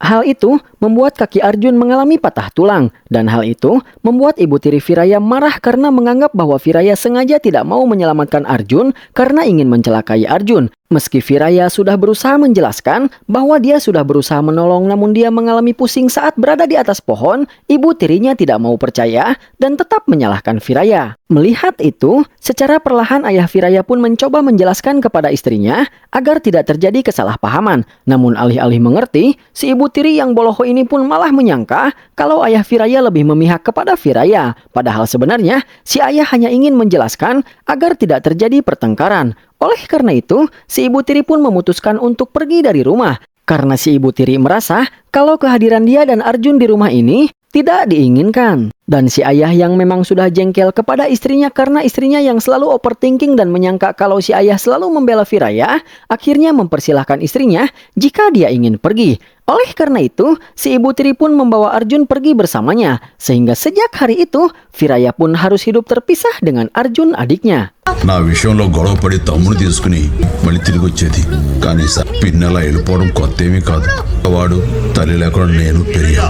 S1: hal itu membuat kaki Arjun mengalami patah tulang, dan hal itu membuat ibu tiri Viraya marah karena menganggap bahwa Viraya sengaja tidak mau menyelamatkan Arjun karena ingin mencelakai Arjun. Meski Viraya sudah berusaha menjelaskan bahwa dia sudah berusaha menolong namun dia mengalami pusing saat berada di atas pohon, ibu tirinya tidak mau percaya dan tetap menyalahkan Viraya. Melihat itu, secara perlahan ayah Viraya pun mencoba menjelaskan kepada istrinya agar tidak terjadi kesalahpahaman. Namun alih-alih mengerti, si ibu tiri yang boloho ini pun malah menyangka kalau ayah Viraya lebih memihak kepada Viraya. Padahal sebenarnya si ayah hanya ingin menjelaskan agar tidak terjadi pertengkaran. Oleh karena itu, si ibu tiri pun memutuskan untuk pergi dari rumah. Karena si ibu tiri merasa kalau kehadiran dia dan Arjun di rumah ini tidak diinginkan. Dan si ayah yang memang sudah jengkel kepada istrinya karena istrinya yang selalu overthinking dan menyangka kalau si ayah selalu membela Viraya, akhirnya mempersilahkan istrinya jika dia ingin pergi. Oleh karena itu, si ibu tiri pun membawa Arjun pergi bersamanya. Sehingga sejak hari itu, Viraya pun harus hidup terpisah dengan Arjun adiknya.
S8: నా విషయంలో గొడవ పడి తమ్ముడు తీసుకుని మళ్ళీ తిరిగి వచ్చేది కానీ పిన్నలా వెళ్ళిపోవడం కొత్త ఏమీ కాదు వాడు తల్లి లేకుండా నేను పెరిగా.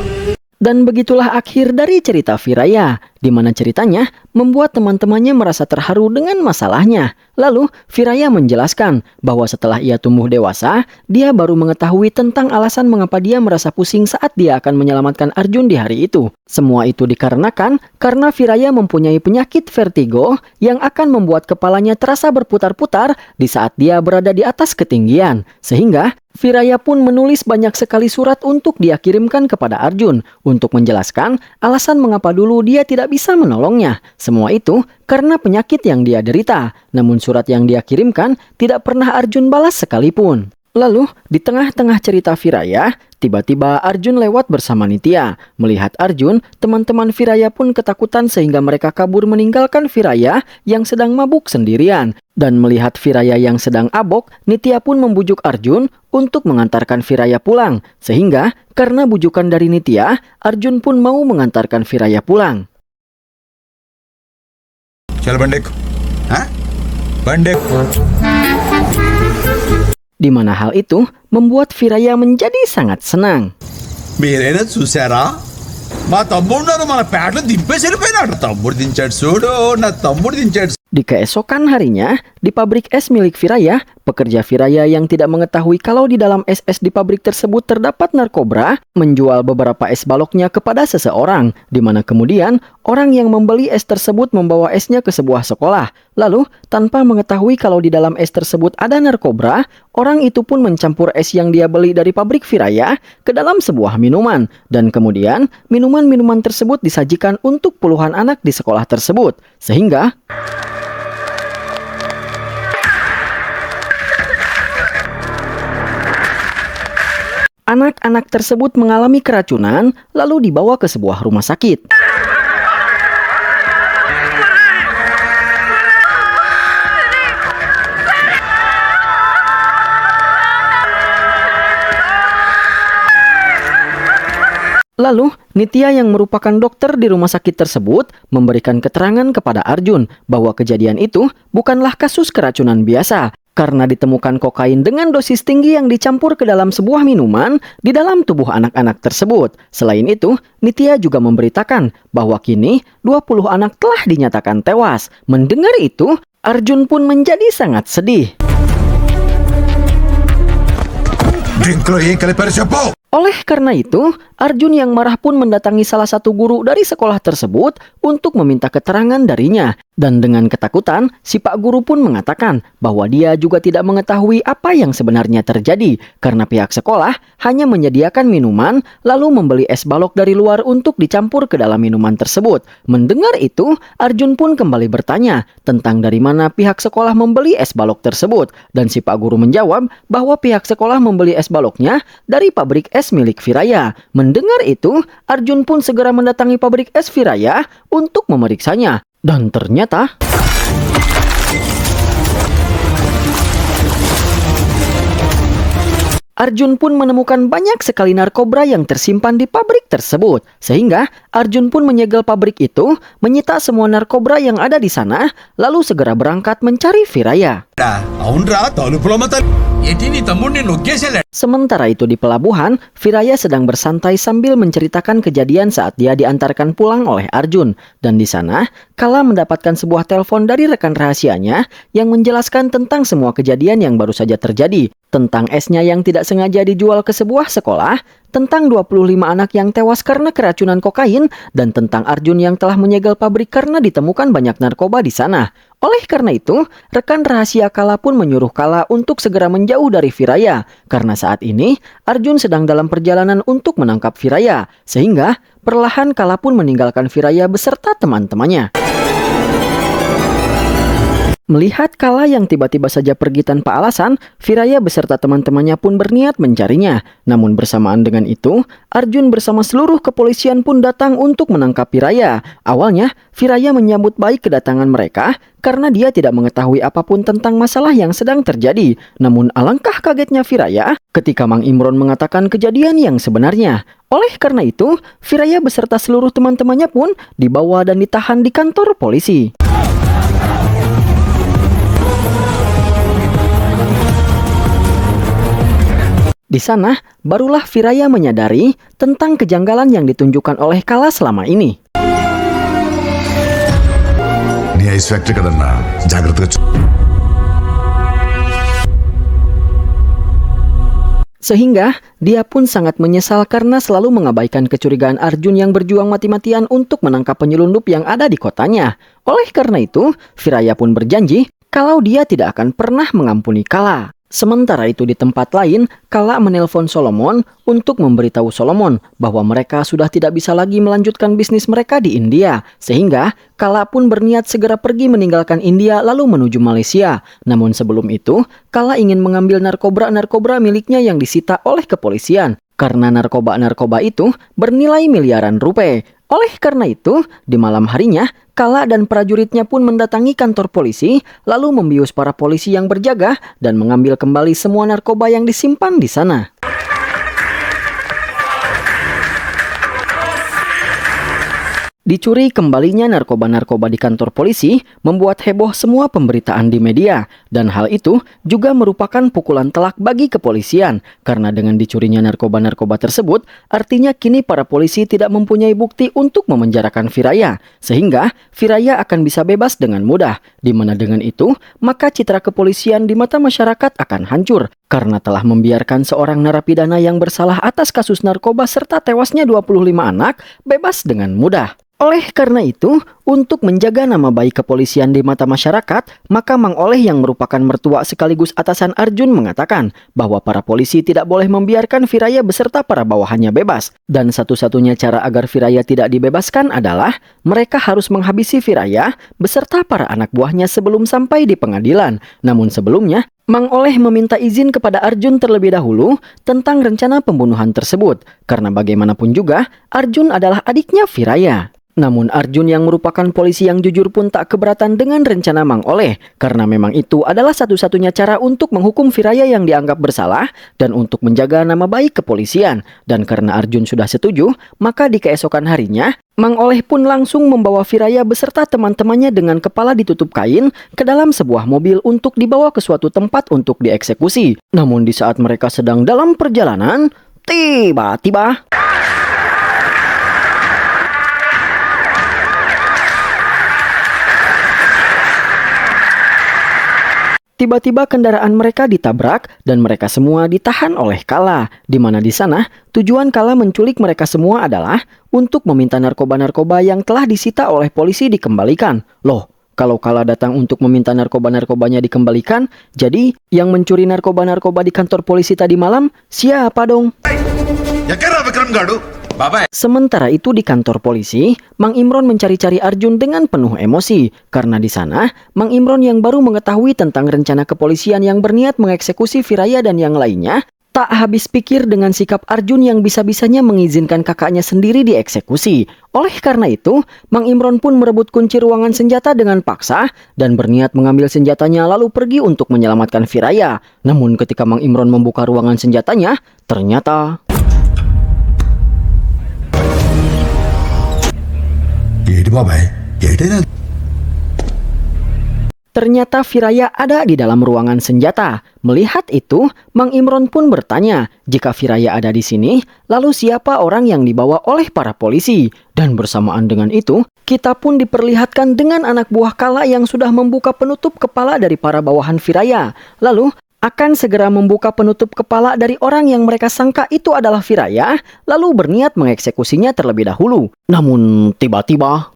S1: Dan begitulah akhir dari cerita Viraya, di mana ceritanya membuat teman-temannya merasa terharu dengan masalahnya. Lalu Viraya menjelaskan bahwa setelah ia tumbuh dewasa, dia baru mengetahui tentang alasan mengapa dia merasa pusing saat dia akan menyelamatkan Arjun di hari itu. Semua itu dikarenakan karena Viraya mempunyai penyakit vertigo yang akan membuat kepalanya terasa berputar-putar di saat dia berada di atas ketinggian. Sehingga Viraya pun menulis banyak sekali surat untuk dia kirimkan kepada Arjun untuk menjelaskan alasan mengapa dulu dia tidak bisa menolongnya. Semua itu karena penyakit yang dia derita. Namun surat yang dia kirimkan tidak pernah Arjun balas sekalipun. Lalu, di tengah-tengah cerita Viraya, tiba-tiba Arjun lewat bersama Nitya. Melihat Arjun, teman-teman Viraya pun ketakutan sehingga mereka kabur meninggalkan Viraya yang sedang mabuk sendirian. Dan melihat Viraya yang sedang abok, Nitya pun membujuk Arjun untuk mengantarkan Viraya pulang. Sehingga, karena bujukan dari Nitya, Arjun pun mau mengantarkan Viraya pulang.
S3: चल बंडेक हाँ बंडेक
S1: Di mana hal itu membuat Viraya menjadi sangat senang.
S2: మీరైనా చూసారా మా తమ్ముడు నన్ను మన పేటలో దింపేసి వెళ్ళిపోయినాడు తమ్ముడు దించాడు చూడు నా తమ్ముడు దించాడు.
S1: Di keesokan harinya, di pabrik es milik Viraya, pekerja Viraya yang tidak mengetahui kalau di dalam es-es di pabrik tersebut terdapat narkoba, menjual beberapa es baloknya kepada seseorang, di mana kemudian orang yang membeli es tersebut membawa esnya ke sebuah sekolah. Lalu, tanpa mengetahui kalau di dalam es tersebut ada narkoba, orang itu pun mencampur es yang dia beli dari pabrik Viraya ke dalam sebuah minuman. Dan kemudian, minuman-minuman tersebut disajikan untuk puluhan anak di sekolah tersebut. Sehingga Anak-anak tersebut mengalami keracunan lalu dibawa ke sebuah rumah sakit. Lalu, Nitya yang merupakan dokter di rumah sakit tersebut memberikan keterangan kepada Arjun bahwa kejadian itu bukanlah kasus keracunan biasa karena ditemukan kokain dengan dosis tinggi yang dicampur ke dalam sebuah minuman di dalam tubuh anak-anak tersebut. Selain itu, Nitya juga memberitakan bahwa kini 20 anak telah dinyatakan tewas. Mendengar itu, Arjun pun menjadi sangat sedih. Oleh karena itu, Arjun yang marah pun mendatangi salah satu guru dari sekolah tersebut untuk meminta keterangan darinya. Dan dengan ketakutan, si Pak Guru pun mengatakan bahwa dia juga tidak mengetahui apa yang sebenarnya terjadi karena pihak sekolah hanya menyediakan minuman lalu membeli es balok dari luar untuk dicampur ke dalam minuman tersebut. Mendengar itu, Arjun pun kembali bertanya tentang dari mana pihak sekolah membeli es balok tersebut. Dan si Pak Guru menjawab bahwa pihak sekolah membeli es baloknya dari pabrik es milik Viraya. Mendengar itu, Arjun pun segera mendatangi pabrik es Viraya untuk memeriksanya. Dan ternyata Arjun pun menemukan banyak sekali narkoba yang tersimpan di pabrik tersebut. Sehingga Arjun pun menyegel pabrik itu, menyita semua narkoba yang ada di sana, lalu segera berangkat mencari Viraya. Sementara itu di pelabuhan, Viraya sedang bersantai sambil menceritakan kejadian saat dia diantarkan pulang oleh Arjun. Dan di sana, Kala mendapatkan sebuah telepon dari rekan rahasianya yang menjelaskan tentang semua kejadian yang baru saja terjadi. Tentang esnya yang tidak sengaja dijual ke sebuah sekolah, tentang 25 anak yang tewas karena keracunan kokain, dan tentang Arjun yang telah menyegel pabrik karena ditemukan banyak narkoba di sana. Oleh karena itu, rekan rahasia Kala pun menyuruh Kala untuk segera menjauh dari Viraya, karena saat ini Arjun sedang dalam perjalanan untuk menangkap Viraya, sehingga perlahan Kala pun meninggalkan Viraya beserta teman-temannya. Melihat Kala yang tiba-tiba saja pergi tanpa alasan, Viraya beserta teman-temannya pun berniat mencarinya. Namun bersamaan dengan itu, Arjun bersama seluruh kepolisian pun datang untuk menangkap Viraya. Awalnya, Viraya menyambut baik kedatangan mereka karena dia tidak mengetahui apapun tentang masalah yang sedang terjadi. Namun alangkah kagetnya Viraya ketika Mang Imron mengatakan kejadian yang sebenarnya. Oleh karena itu, Viraya beserta seluruh teman-temannya pun dibawa dan ditahan di kantor polisi. Di sana, barulah Viraya menyadari tentang kejanggalan yang ditunjukkan oleh Kala selama ini. Sehingga, dia pun sangat menyesal karena selalu mengabaikan kecurigaan Arjun yang berjuang mati-matian untuk menangkap penyelundup yang ada di kotanya. Oleh karena itu, Viraya pun berjanji kalau dia tidak akan pernah mengampuni Kala. Sementara itu di tempat lain, Kala menelpon Solomon untuk memberitahu Solomon bahwa mereka sudah tidak bisa lagi melanjutkan bisnis mereka di India. Sehingga Kala pun berniat segera pergi meninggalkan India lalu menuju Malaysia. Namun sebelum itu, Kala ingin mengambil narkoba miliknya yang disita oleh kepolisian. Karena narkoba itu bernilai miliaran rupiah. Oleh karena itu, di malam harinya, Kala dan prajuritnya pun mendatangi kantor polisi, lalu membius para polisi yang berjaga dan mengambil kembali semua narkoba yang disimpan di sana. Dicuri kembalinya narkoba-narkoba di kantor polisi membuat heboh semua pemberitaan di media. Dan hal itu juga merupakan pukulan telak bagi kepolisian. Karena dengan dicurinya narkoba-narkoba tersebut, artinya kini para polisi tidak mempunyai bukti untuk memenjarakan Viraya. Sehingga Viraya akan bisa bebas dengan mudah. Di mana dengan itu, maka citra kepolisian di mata masyarakat akan hancur. Karena telah membiarkan seorang narapidana yang bersalah atas kasus narkoba serta tewasnya 25 anak bebas dengan mudah. Oleh karena itu, untuk menjaga nama baik kepolisian di mata masyarakat, maka Mang Oleh yang merupakan mertua sekaligus atasan Arjun mengatakan bahwa para polisi tidak boleh membiarkan Viraya beserta para bawahannya bebas. Dan satu-satunya cara agar Viraya tidak dibebaskan adalah mereka harus menghabisi Viraya beserta para anak buahnya sebelum sampai di pengadilan. Namun sebelumnya, Mang Oleh meminta izin kepada Arjun terlebih dahulu tentang rencana pembunuhan tersebut, karena bagaimanapun juga Arjun adalah adiknya Viraya. Namun Arjun yang merupakan polisi yang jujur pun tak keberatan dengan rencana Mang Oleh, karena memang itu adalah satu-satunya cara untuk menghukum Viraya yang dianggap bersalah dan untuk menjaga nama baik kepolisian. Dan karena Arjun sudah setuju, maka di keesokan harinya, Mang Oleh pun langsung membawa Viraya beserta teman-temannya dengan kepala ditutup kain ke dalam sebuah mobil untuk dibawa ke suatu tempat untuk dieksekusi. Namun di saat mereka sedang dalam perjalanan, tiba-tiba kendaraan mereka ditabrak dan mereka semua ditahan oleh Kala, di mana di sana tujuan Kala menculik mereka semua adalah untuk meminta narkoba-narkoba yang telah disita oleh polisi dikembalikan. Loh, kalau Kala datang untuk meminta narkoba-narkobanya dikembalikan, jadi yang mencuri narkoba-narkoba di kantor polisi tadi malam siapa dong?
S2: ఎక్కడ్రా విక్రమ్ గాడు?
S1: Sementara itu di kantor polisi, Mang Imron mencari-cari Arjun dengan penuh emosi. Karena di sana, Mang Imron yang baru mengetahui tentang rencana kepolisian yang berniat mengeksekusi Viraya dan yang lainnya, tak habis pikir dengan sikap Arjun yang bisa-bisanya mengizinkan kakaknya sendiri dieksekusi. Oleh karena itu, Mang Imron pun merebut kunci ruangan senjata dengan paksa dan berniat mengambil senjatanya lalu pergi untuk menyelamatkan Viraya. Namun ketika Mang Imron membuka ruangan senjatanya, ternyata
S2: ఏంటి బాబాయ్ ఏంటైనా
S1: ternyata Viraya ada di dalam ruangan senjata. Melihat itu, Mang Imron pun bertanya, jika Viraya ada di sini, lalu siapa orang yang dibawa oleh para polisi? Dan bersamaan dengan itu, kita pun diperlihatkan dengan anak buah Kala yang sudah membuka penutup kepala dari para bawahan Viraya. Lalu, akan segera membuka penutup kepala dari orang yang mereka sangka itu adalah Viraya, lalu berniat mengeksekusinya terlebih dahulu. Namun, tiba-tiba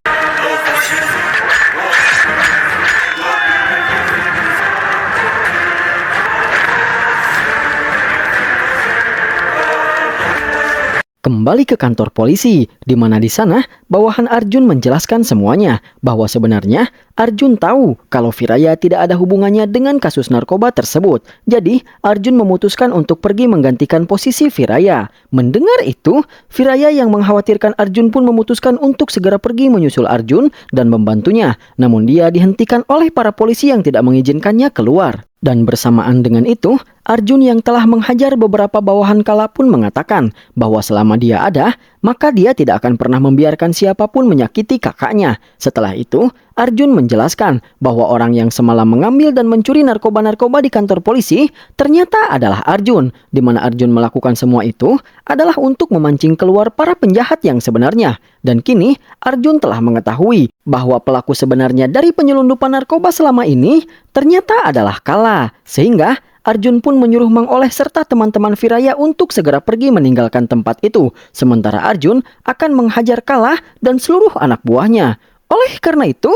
S1: kembali ke kantor polisi, di mana di sana bawahan Arjun menjelaskan semuanya bahwa sebenarnya Arjun tahu kalau Viraya tidak ada hubungannya dengan kasus narkoba tersebut. Jadi Arjun memutuskan untuk pergi menggantikan posisi Viraya. Mendengar itu, Viraya yang mengkhawatirkan Arjun pun memutuskan untuk segera pergi menyusul Arjun dan membantunya. Namun dia dihentikan oleh para polisi yang tidak mengizinkannya keluar. Dan bersamaan dengan itu, Arjun yang telah menghajar beberapa bawahan Kala pun mengatakan bahwa selama dia ada, maka dia tidak akan pernah membiarkan siapapun menyakiti kakaknya. Setelah itu, Arjun menjelaskan bahwa orang yang semalam mengambil dan mencuri narkoba-narkoba di kantor polisi ternyata adalah Arjun, di mana Arjun melakukan semua itu adalah untuk memancing keluar para penjahat yang sebenarnya. Dan kini, Arjun telah mengetahui bahwa pelaku sebenarnya dari penyelundupan narkoba selama ini ternyata adalah Kala. Sehingga Arjun pun menyuruh Mang Oleh serta teman-teman Viraya untuk segera pergi meninggalkan tempat itu. Sementara Arjun akan menghajar Kala dan seluruh anak buahnya. Oleh karena itu,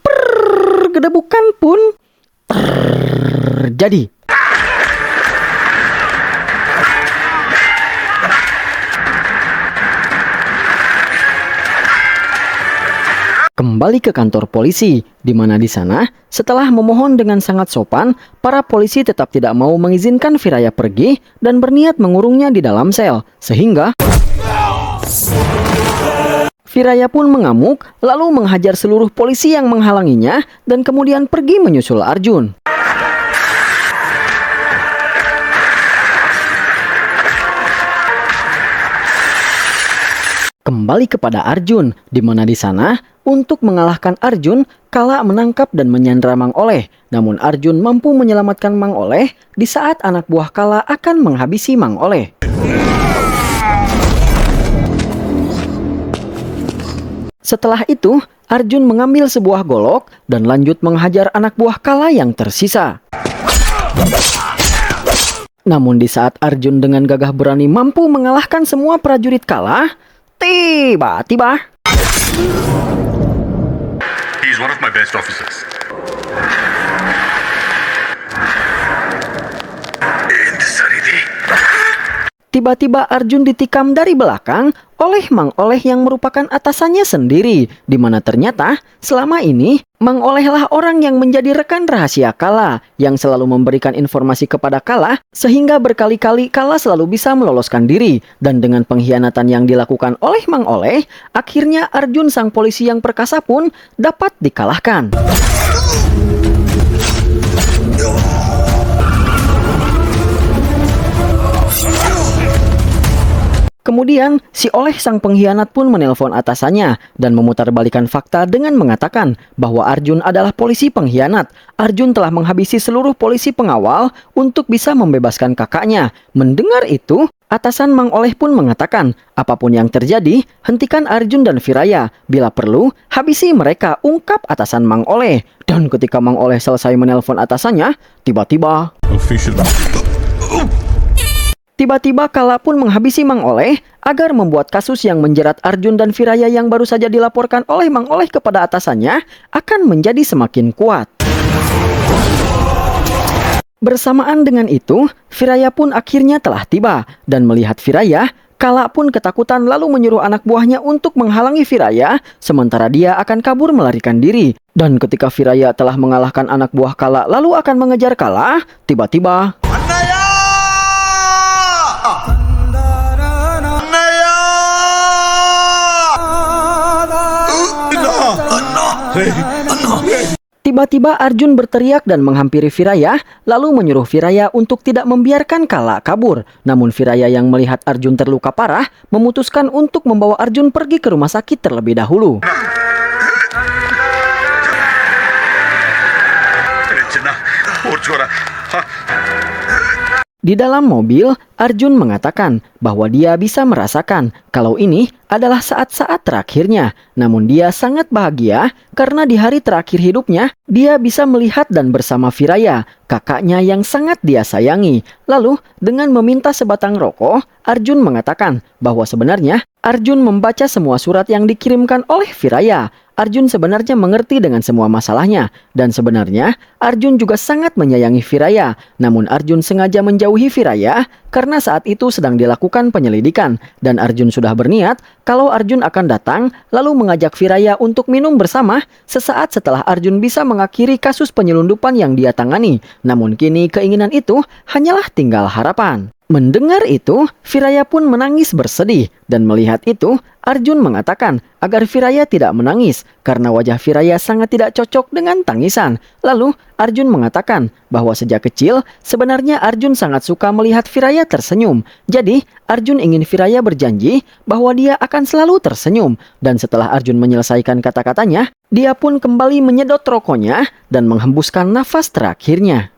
S1: pergedebukan pun terjadi. Kembali ke kantor polisi, di mana di sana setelah memohon dengan sangat sopan, para polisi tetap tidak mau mengizinkan Viraya pergi dan berniat mengurungnya di dalam sel, sehingga Viraya pun mengamuk lalu menghajar seluruh polisi yang menghalanginya dan kemudian pergi menyusul Arjun. Kembali kepada Arjun, di mana di sana untuk mengalahkan Arjun, Kala menangkap dan menyandra Mang Oleh. Namun Arjun mampu menyelamatkan Mang Oleh di saat anak buah Kala akan menghabisi Mang Oleh. Setelah itu, Arjun mengambil sebuah golok dan lanjut menghajar anak buah Kala yang tersisa. Namun di saat Arjun dengan gagah berani mampu mengalahkan semua prajurit Kala, tiba-tiba
S5: He is one of my best officers.
S1: tiba-tiba Arjun ditikam dari belakang oleh Mang Oleh yang merupakan atasannya sendiri, di mana ternyata selama ini Mang Olehlah orang yang menjadi rekan rahasia Kala, yang selalu memberikan informasi kepada Kala, sehingga berkali-kali Kala selalu bisa meloloskan diri. Dan dengan pengkhianatan yang dilakukan oleh Mang Oleh, akhirnya Arjun sang polisi yang perkasa pun dapat dikalahkan. Kemudian, si Oleh sang pengkhianat pun menelpon atasannya dan memutarbalikan fakta dengan mengatakan bahwa Arjun adalah polisi pengkhianat. Arjun telah menghabisi seluruh polisi pengawal untuk bisa membebaskan kakaknya. Mendengar itu, atasan Mang Oleh pun mengatakan, apapun yang terjadi, hentikan Arjun dan Viraya. Bila perlu, habisi mereka, ungkap atasan Mang Oleh. Dan ketika Mang Oleh selesai menelpon atasannya, tiba-tiba Kala pun menghabisi Mang Oleh agar membuat kasus yang menjerat Arjun dan Viraya yang baru saja dilaporkan oleh Mang Oleh kepada atasannya akan menjadi semakin kuat. Bersamaan dengan itu, Viraya pun akhirnya telah tiba dan melihat Viraya, Kala pun ketakutan lalu menyuruh anak buahnya untuk menghalangi Viraya, sementara dia akan kabur melarikan diri. Dan ketika Viraya telah mengalahkan anak buah Kala lalu akan mengejar Kala, tiba-tiba Tiba-tiba Arjun berteriak dan menghampiri Viraya, lalu menyuruh Viraya untuk tidak membiarkan Kala kabur. Namun Viraya yang melihat Arjun terluka parah, memutuskan untuk membawa Arjun pergi ke rumah sakit terlebih dahulu. Di dalam mobil, Arjun mengatakan bahwa dia bisa merasakan kalau ini adalah saat-saat terakhirnya. Namun dia sangat bahagia karena di hari terakhir hidupnya, dia bisa melihat dan bersama Viraya, kakaknya yang sangat dia sayangi. Lalu, dengan meminta sebatang rokok, Arjun mengatakan bahwa sebenarnya Arjun membaca semua surat yang dikirimkan oleh Viraya. Arjun sebenarnya mengerti dengan semua masalahnya, dan sebenarnya Arjun juga sangat menyayangi Viraya. Namun Arjun sengaja menjauhi Viraya karena saat itu sedang dilakukan penyelidikan, dan Arjun sudah berniat kalau Arjun akan datang lalu mengajak Viraya untuk minum bersama sesaat setelah Arjun bisa mengakhiri kasus penyelundupan yang dia tangani. Namun kini keinginan itu hanyalah tinggal harapan. Mendengar itu, Viraya pun menangis bersedih, dan melihat itu, Arjun mengatakan agar Viraya tidak menangis karena wajah Viraya sangat tidak cocok dengan tangisan. Lalu, Arjun mengatakan bahwa sejak kecil, sebenarnya Arjun sangat suka melihat Viraya tersenyum. Jadi, Arjun ingin Viraya berjanji bahwa dia akan selalu tersenyum. Dan setelah Arjun menyelesaikan kata-katanya, dia pun kembali menyedot rokoknya dan menghembuskan nafas terakhirnya.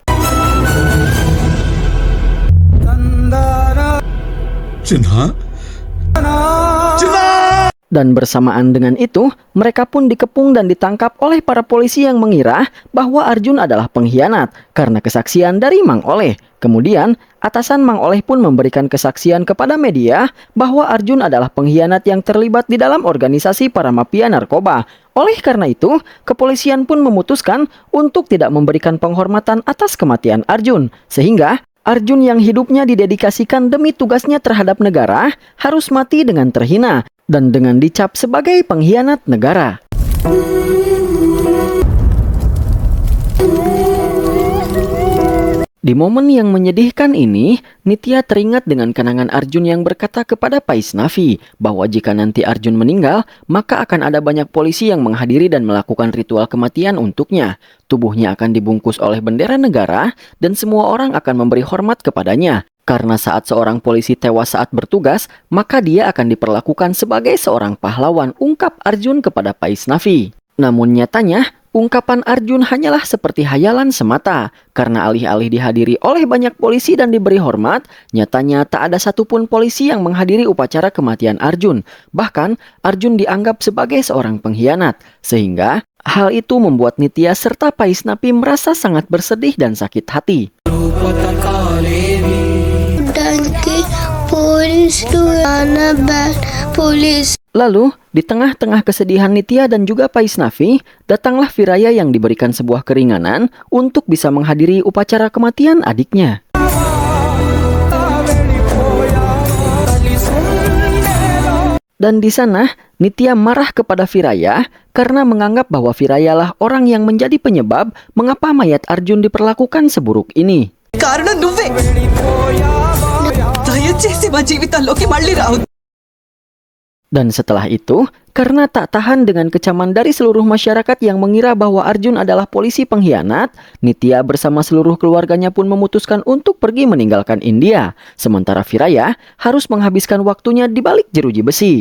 S1: Dan bersamaan dengan itu, mereka pun dikepung dan ditangkap oleh para polisi yang mengira bahwa Arjun adalah pengkhianat karena kesaksian dari Mang Oleh. Kemudian, atasan Mang Oleh pun memberikan kesaksian kepada media bahwa Arjun adalah pengkhianat yang terlibat di dalam organisasi para mafia narkoba. Oleh karena itu, kepolisian pun memutuskan untuk tidak memberikan penghormatan atas kematian Arjun, sehingga Arjun yang hidupnya didedikasikan demi tugasnya terhadap negara harus mati dengan terhina dan dengan dicap sebagai pengkhianat negara. Di momen yang menyedihkan ini, Nitya teringat dengan kenangan Arjun yang berkata kepada Paisnavi bahwa jika nanti Arjun meninggal, maka akan ada banyak polisi yang menghadiri dan melakukan ritual kematian untuknya. Tubuhnya akan dibungkus oleh bendera negara dan semua orang akan memberi hormat kepadanya. Karena saat seorang polisi tewas saat bertugas, maka dia akan diperlakukan sebagai seorang pahlawan, ungkap Arjun kepada Paisnavi. Namun nyatanya, ungkapan Arjun hanyalah seperti hayalan semata. Karena alih-alih dihadiri oleh banyak polisi dan diberi hormat, nyatanya tak ada satupun polisi yang menghadiri upacara kematian Arjun. Bahkan, Arjun dianggap sebagai seorang pengkhianat. Sehingga, hal itu membuat Nitya serta Paisnavi merasa sangat bersedih dan sakit hati. Lalu, di tengah-tengah kesedihan Nitya dan juga Paisnavi, datanglah Viraya yang diberikan sebuah keringanan untuk bisa menghadiri upacara kematian adiknya. Dan di sana, Nitya marah kepada Viraya karena menganggap bahwa Viraya lah orang yang menjadi penyebab mengapa mayat Arjun diperlakukan seburuk ini.
S4: కారణం నువ్వే దయచేసి మా జీవితాల్లోకి మళ్ళీ రావద్దు.
S1: Dan setelah itu, karena tak tahan dengan kecaman dari seluruh masyarakat yang mengira bahwa Arjun adalah polisi pengkhianat, Nitya bersama seluruh keluarganya pun memutuskan untuk pergi meninggalkan India. Sementara Viraya harus menghabiskan waktunya di balik jeruji besi.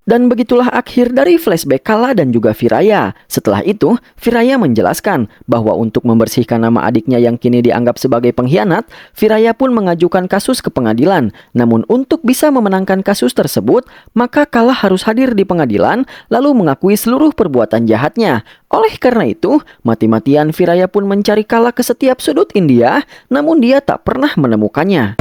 S1: Dan begitulah akhir dari flashback Kala dan juga Viraya. Setelah itu, Viraya menjelaskan bahwa untuk membersihkan nama adiknya yang kini dianggap sebagai pengkhianat, Viraya pun mengajukan kasus ke pengadilan. Namun untuk bisa memenangkan kasus tersebut, maka Kala harus hadir di pengadilan lalu mengakui seluruh perbuatan jahatnya. Oleh karena itu, mati-matian Viraya pun mencari Kala ke setiap sudut India, namun dia tak pernah menemukannya.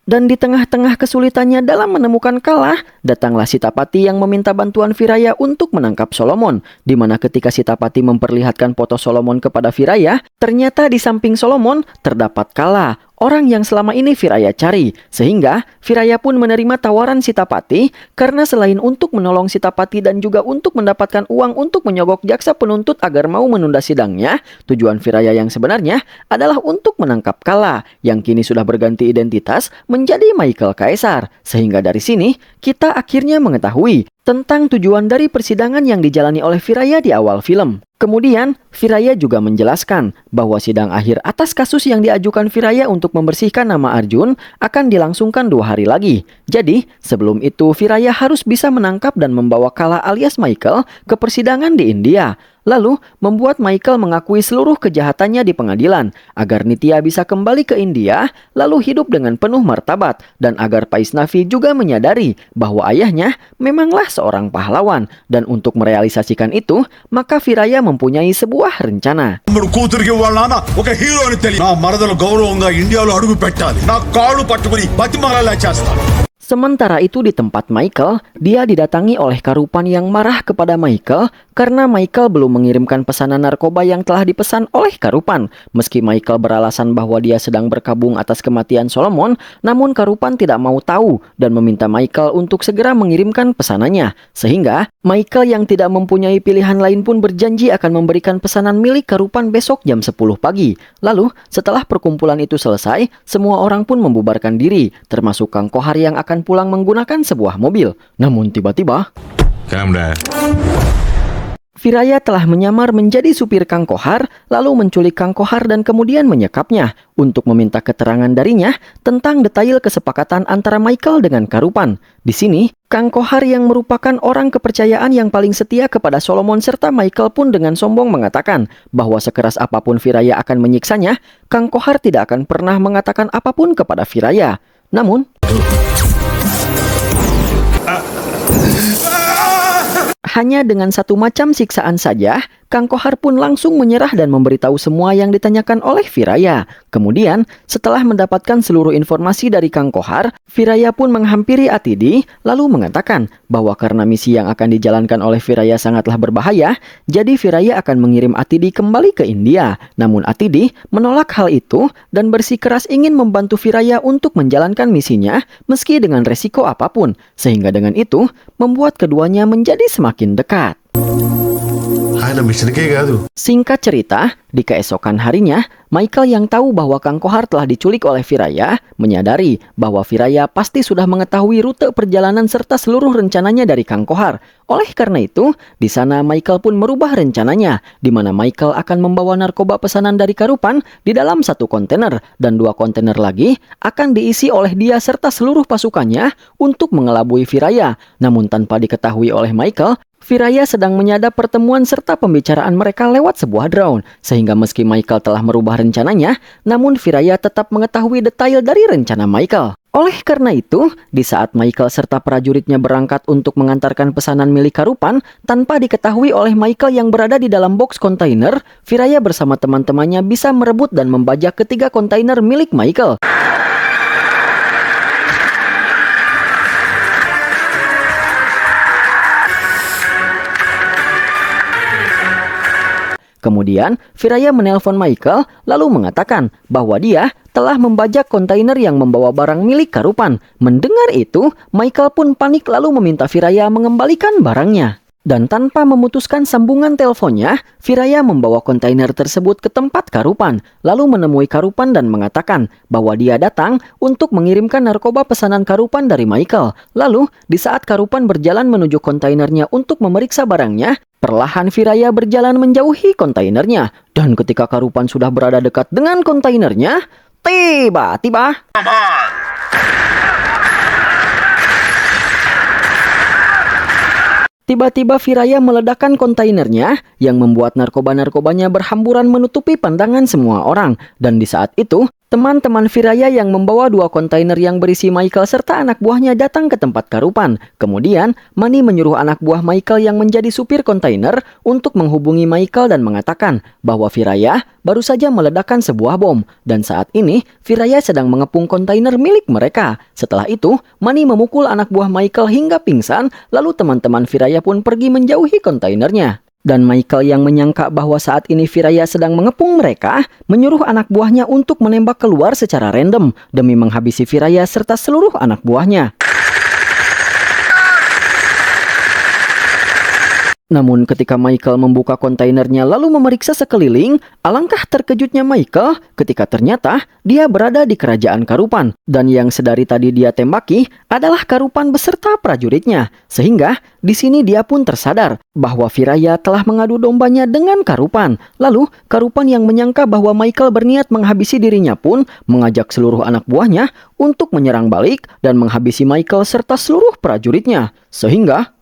S1: Dan di tengah-tengah kesulitannya dalam menemukan Kala, datanglah Sitapati yang meminta bantuan Viraya untuk menangkap Solomon. Di mana ketika Sitapati memperlihatkan foto Solomon kepada Viraya, ternyata di samping Solomon terdapat Kala, orang yang selama ini Viraya cari. Sehingga Viraya pun menerima tawaran Sitapati karena selain untuk menolong Sitapati dan juga untuk mendapatkan uang untuk menyogok jaksa penuntut agar mau menunda sidangnya, tujuan Viraya yang sebenarnya adalah untuk menangkap Kala yang kini sudah berganti identitas menjadi Michael Caesar. Sehingga dari sini kita akhirnya mengetahui tentang tujuan dari persidangan yang dijalani oleh Viraya di awal film. Kemudian, Viraya juga menjelaskan bahwa sidang akhir atas kasus yang diajukan Viraya untuk membersihkan nama Arjun akan dilangsungkan 2 hari lagi. Jadi, sebelum itu Viraya harus bisa menangkap dan membawa Kala alias Michael ke persidangan di India. Lalu, membuat Michael mengakui seluruh kejahatannya di pengadilan agar Nitya bisa kembali ke India lalu hidup dengan penuh martabat dan agar Paisnavi juga menyadari bahwa ayahnya memanglah seorang pahlawan. Dan untuk merealisasikan itu, maka Viraya mempunyai sebuah rencana.
S2: కూతురికి వాళ్ళ నాన్న ఒక హీరో అని తెలియ నా మరదలు గౌరవంగా ఇండియాలో అడుగు పెట్టాలి నా కాళ్ళు పట్టుకుని బతిమాలేలా చేస్తాను.
S1: Sementara itu di tempat Michael, dia didatangi oleh Karupan yang marah kepada Michael karena Michael belum mengirimkan pesanan narkoba yang telah dipesan oleh Karupan. Meski Michael beralasan bahwa dia sedang berkabung atas kematian Solomon, namun Karupan tidak mau tahu dan meminta Michael untuk segera mengirimkan pesanannya. Sehingga Michael yang tidak mempunyai pilihan lain pun berjanji akan memberikan pesanan milik Karupan besok jam 10 pagi. Lalu setelah perkumpulan itu selesai, semua orang pun membubarkan diri, termasuk Kang Kohar yang akan pulang menggunakan sebuah mobil. Namun tiba-tiba Viraya telah menyamar menjadi supir Kang Kohar, lalu menculik Kang Kohar dan kemudian menyekapnya untuk meminta keterangan darinya tentang detail kesepakatan antara Michael dengan Karupan. Di sini, Kang Kohar yang merupakan orang kepercayaan yang paling setia kepada Solomon serta Michael pun dengan sombong mengatakan bahwa sekeras apapun Viraya akan menyiksanya, Kang Kohar tidak akan pernah mengatakan apapun kepada Viraya. Namun, hanya dengan satu macam siksaan saja, Kang Kohar pun langsung menyerah dan memberitahu semua yang ditanyakan oleh Viraya. Kemudian, setelah mendapatkan seluruh informasi dari Kang Kohar, Viraya pun menghampiri Atidi, lalu mengatakan bahwa karena misi yang akan dijalankan oleh Viraya sangatlah berbahaya, jadi Viraya akan mengirim Atidi kembali ke India. Namun Atidi menolak hal itu dan bersikeras ingin membantu Viraya untuk menjalankan misinya meski dengan resiko apapun. Sehingga dengan itu, membuat keduanya menjadi semakin dekat. Singkat cerita, di keesokan harinya, Michael yang tahu bahwa Kang Kohar telah diculik oleh Viraya, menyadari bahwa Viraya pasti sudah mengetahui rute perjalanan serta seluruh rencananya dari Kang Kohar. Oleh karena itu, di sana Michael pun merubah rencananya, di mana Michael akan membawa narkoba pesanan dari Karupan di dalam 1 kontainer, dan 2 kontainer lagi akan diisi oleh dia serta seluruh pasukannya untuk mengelabui Viraya. Namun tanpa diketahui oleh Michael, Viraya sedang menyadap pertemuan serta pembicaraan mereka lewat sebuah drone. Sehingga meski Michael telah merubah rencananya, namun Viraya tetap mengetahui detail dari rencana Michael. Oleh karena itu, di saat Michael serta prajuritnya berangkat untuk mengantarkan pesanan milik Karupan, tanpa diketahui oleh Michael yang berada di dalam box kontainer, Viraya bersama teman-temannya bisa merebut dan membajak ketiga kontainer milik Michael. Kemudian, Firaya menelpon Michael lalu mengatakan bahwa dia telah membajak kontainer yang membawa barang milik Karupan. Mendengar itu, Michael pun panik lalu meminta Firaya mengembalikan barangnya. Dan tanpa memutuskan sambungan teleponnya, Firaya membawa kontainer tersebut ke tempat Karupan, lalu menemui Karupan dan mengatakan bahwa dia datang untuk mengirimkan narkoba pesanan Karupan dari Michael. Lalu, di saat Karupan berjalan menuju kontainernya untuk memeriksa barangnya, perlahan Firaya berjalan menjauhi kontainernya. Dan ketika Karupan sudah berada dekat dengan kontainernya, tiba-tiba Firaya meledakkan kontainernya yang membuat narkoba-narkobanya berhamburan menutupi pandangan semua orang. Dan di saat itu, teman-teman Firaya yang membawa 2 kontainer yang berisi Michael serta anak buahnya datang ke tempat Karupan. Kemudian, Mani menyuruh anak buah Michael yang menjadi supir kontainer untuk menghubungi Michael dan mengatakan bahwa Firaya baru saja meledakkan sebuah bom. Dan saat ini, Firaya sedang mengepung kontainer milik mereka. Setelah itu, Mani memukul anak buah Michael hingga pingsan, lalu teman-teman Firaya pun pergi menjauhi kontainernya. Dan Michael yang menyangka bahwa saat ini Firaya sedang mengepung mereka, menyuruh anak buahnya untuk menembak keluar secara random demi menghabisi Firaya serta seluruh anak buahnya. Namun ketika Michael membuka kontainernya lalu memeriksa sekeliling, alangkah terkejutnya Michael ketika ternyata dia berada di kerajaan Karupan. Dan yang sedari tadi dia tembaki adalah Karupan beserta prajuritnya. Sehingga di sini dia pun tersadar bahwa Firaya telah mengadu dombanya dengan Karupan. Lalu Karupan yang menyangka bahwa Michael berniat menghabisi dirinya pun mengajak seluruh anak buahnya untuk menyerang balik dan menghabisi Michael serta seluruh prajuritnya. Sehingga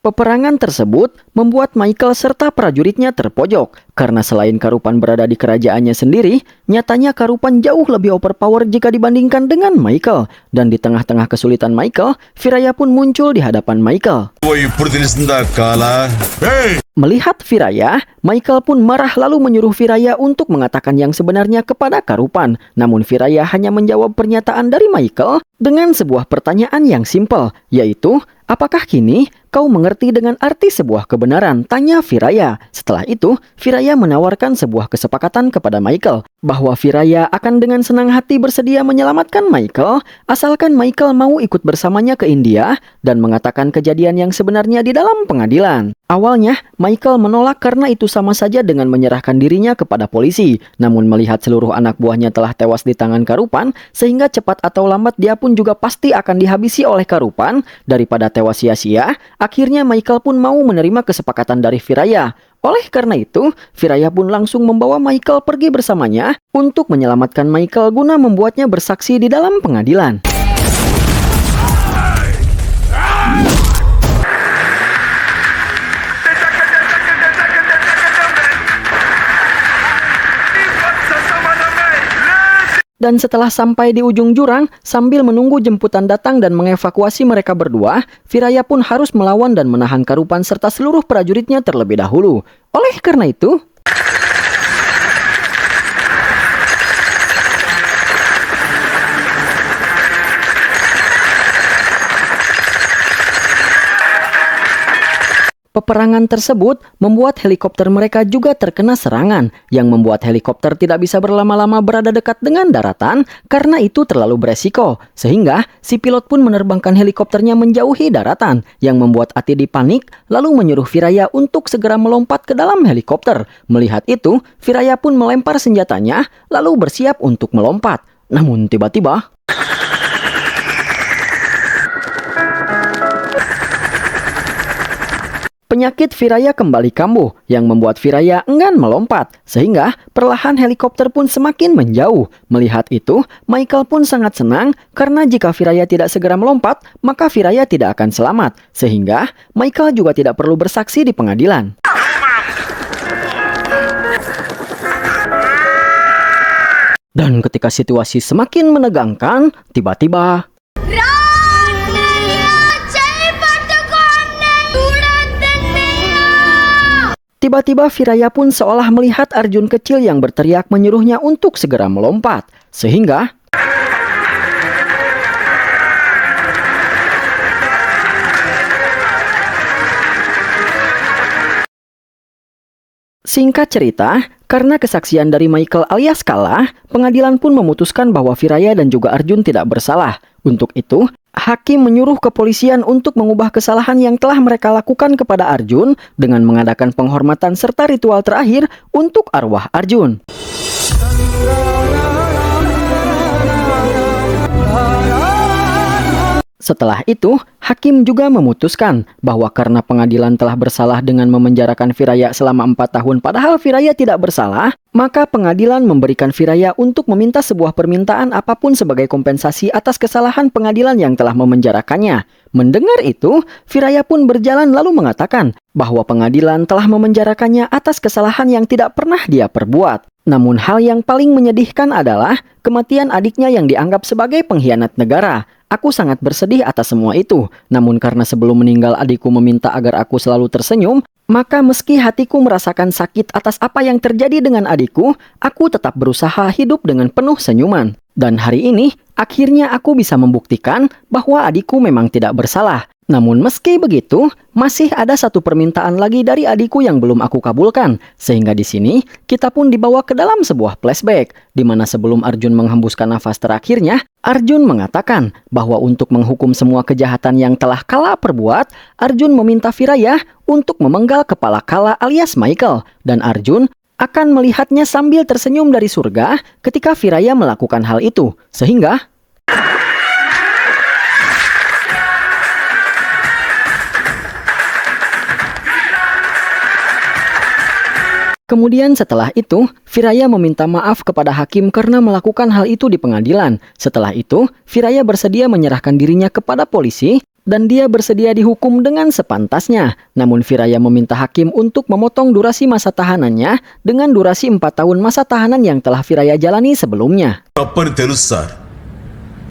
S1: peperangan tersebut membuat Michael serta prajuritnya terpojok. Karena selain Karupan berada di kerajaannya sendiri, nyatanya Karupan jauh lebih overpower jika dibandingkan dengan Michael. Dan di tengah-tengah kesulitan Michael, Firaya pun muncul di hadapan Michael. Melihat Firaya, Michael pun marah lalu menyuruh Firaya untuk mengatakan yang sebenarnya kepada Karupan. Namun Firaya hanya menjawab pernyataan dari Michael dengan sebuah pertanyaan yang simpel, yaitu, apakah kini kau mengerti dengan arti sebuah kebenaran? Tanya Firaya. Setelah itu, Firaya menawarkan sebuah kesepakatan kepada Michael bahwa Firaya akan dengan senang hati bersedia menyelamatkan Michael asalkan Michael mau ikut bersamanya ke India dan mengatakan kejadian yang sebenarnya di dalam pengadilan. Awalnya, Michael menolak karena itu sama saja dengan menyerahkan dirinya kepada polisi. Namun melihat seluruh anak buahnya telah tewas di tangan Karupan, sehingga cepat atau lambat dia pun juga pasti akan dihabisi oleh Karupan daripada tewas sia-sia, akhirnya Michael pun mau menerima kesepakatan dari Firaya. Oleh karena itu, Firaya pun langsung membawa Michael pergi bersamanya untuk menyelamatkan Michael guna membuatnya bersaksi di dalam pengadilan. Dan setelah sampai di ujung jurang, sambil menunggu jemputan datang dan mengevakuasi mereka berdua, Firaya pun harus melawan dan menahan Karupan serta seluruh prajuritnya terlebih dahulu. Oleh karena itu, peperangan tersebut membuat helikopter mereka juga terkena serangan, yang membuat helikopter tidak bisa berlama-lama berada dekat dengan daratan karena itu terlalu beresiko. Sehingga si pilot pun menerbangkan helikopternya menjauhi daratan, yang membuat Atidi panik lalu menyuruh Firaya untuk segera melompat ke dalam helikopter. Melihat itu, Firaya pun melempar senjatanya lalu bersiap untuk melompat. Namun tiba-tiba penyakit Firaya kembali kambuh yang membuat Firaya enggan melompat, sehingga perlahan helikopter pun semakin menjauh. Melihat itu, Michael pun sangat senang karena jika Firaya tidak segera melompat, maka Firaya tidak akan selamat. Sehingga Michael juga tidak perlu bersaksi di pengadilan. Dan ketika situasi semakin menegangkan, tiba-tiba Firaya pun seolah melihat Arjun kecil yang berteriak menyuruhnya untuk segera melompat. Sehingga Singkat cerita, karena kesaksian dari Michael alias Kala, pengadilan pun memutuskan bahwa Viraya dan juga Arjun tidak bersalah. Untuk itu, hakim menyuruh kepolisian untuk mengubah kesalahan yang telah mereka lakukan kepada Arjun dengan mengadakan penghormatan serta ritual terakhir untuk arwah Arjun. Setelah itu, hakim juga memutuskan bahwa karena pengadilan telah bersalah dengan memenjarakan Viraya selama 4 tahun padahal Viraya tidak bersalah, maka pengadilan memberikan Viraya untuk meminta sebuah permintaan apapun sebagai kompensasi atas kesalahan pengadilan yang telah memenjarakannya. Mendengar itu, Viraya pun berjalan lalu mengatakan bahwa pengadilan telah memenjarakannya atas kesalahan yang tidak pernah dia perbuat. Namun hal yang paling menyedihkan adalah kematian adiknya yang dianggap sebagai pengkhianat negara. Aku sangat bersedih atas semua itu. Namun karena sebelum meninggal adikku meminta agar aku selalu tersenyum, maka meski hatiku merasakan sakit atas apa yang terjadi dengan adikku, aku tetap berusaha hidup dengan penuh senyuman. Dan hari ini, akhirnya aku bisa membuktikan bahwa adikku memang tidak bersalah. Namun meski begitu, masih ada satu permintaan lagi dari adikku yang belum aku kabulkan. Sehingga di sini, kita pun dibawa ke dalam sebuah flashback, di mana sebelum Arjun menghembuskan nafas terakhirnya, Arjun mengatakan bahwa untuk menghukum semua kejahatan yang telah Kala perbuat, Arjun meminta Viraya untuk memenggal kepala Kala alias Michael. Dan Arjun akan melihatnya sambil tersenyum dari surga ketika Viraya melakukan hal itu. Sehingga kemudian setelah itu, Viraya meminta maaf kepada hakim karena melakukan hal itu di pengadilan. Setelah itu, Viraya bersedia menyerahkan dirinya kepada polisi dan dia bersedia dihukum dengan sepantasnya. Namun Viraya meminta hakim untuk memotong durasi masa tahanannya dengan durasi 4 tahun masa tahanan yang telah Viraya jalani sebelumnya.
S8: తప్పని తెలుసు సార్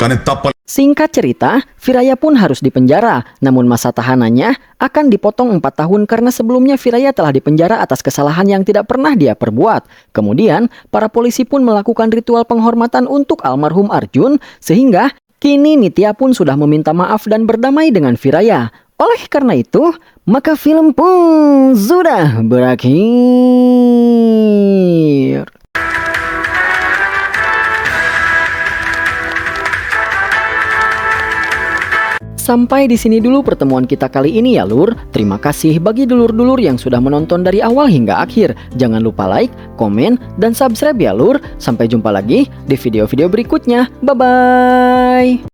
S8: కానీ తప్ప
S1: Singkat cerita, Viraya pun harus dipenjara, namun masa tahanannya akan dipotong 4 tahun karena sebelumnya Viraya telah dipenjara atas kesalahan yang tidak pernah dia perbuat. Kemudian, para polisi pun melakukan ritual penghormatan untuk almarhum Arjun, sehingga kini Nitya pun sudah meminta maaf dan berdamai dengan Viraya. Oleh karena itu, maka film pun sudah berakhir. Sampai di sini dulu pertemuan kita kali ini ya lur. Terima kasih bagi dulur-dulur yang sudah menonton dari awal hingga akhir. Jangan lupa like, komen, dan subscribe ya lur. Sampai jumpa lagi di video-video berikutnya. Bye-bye.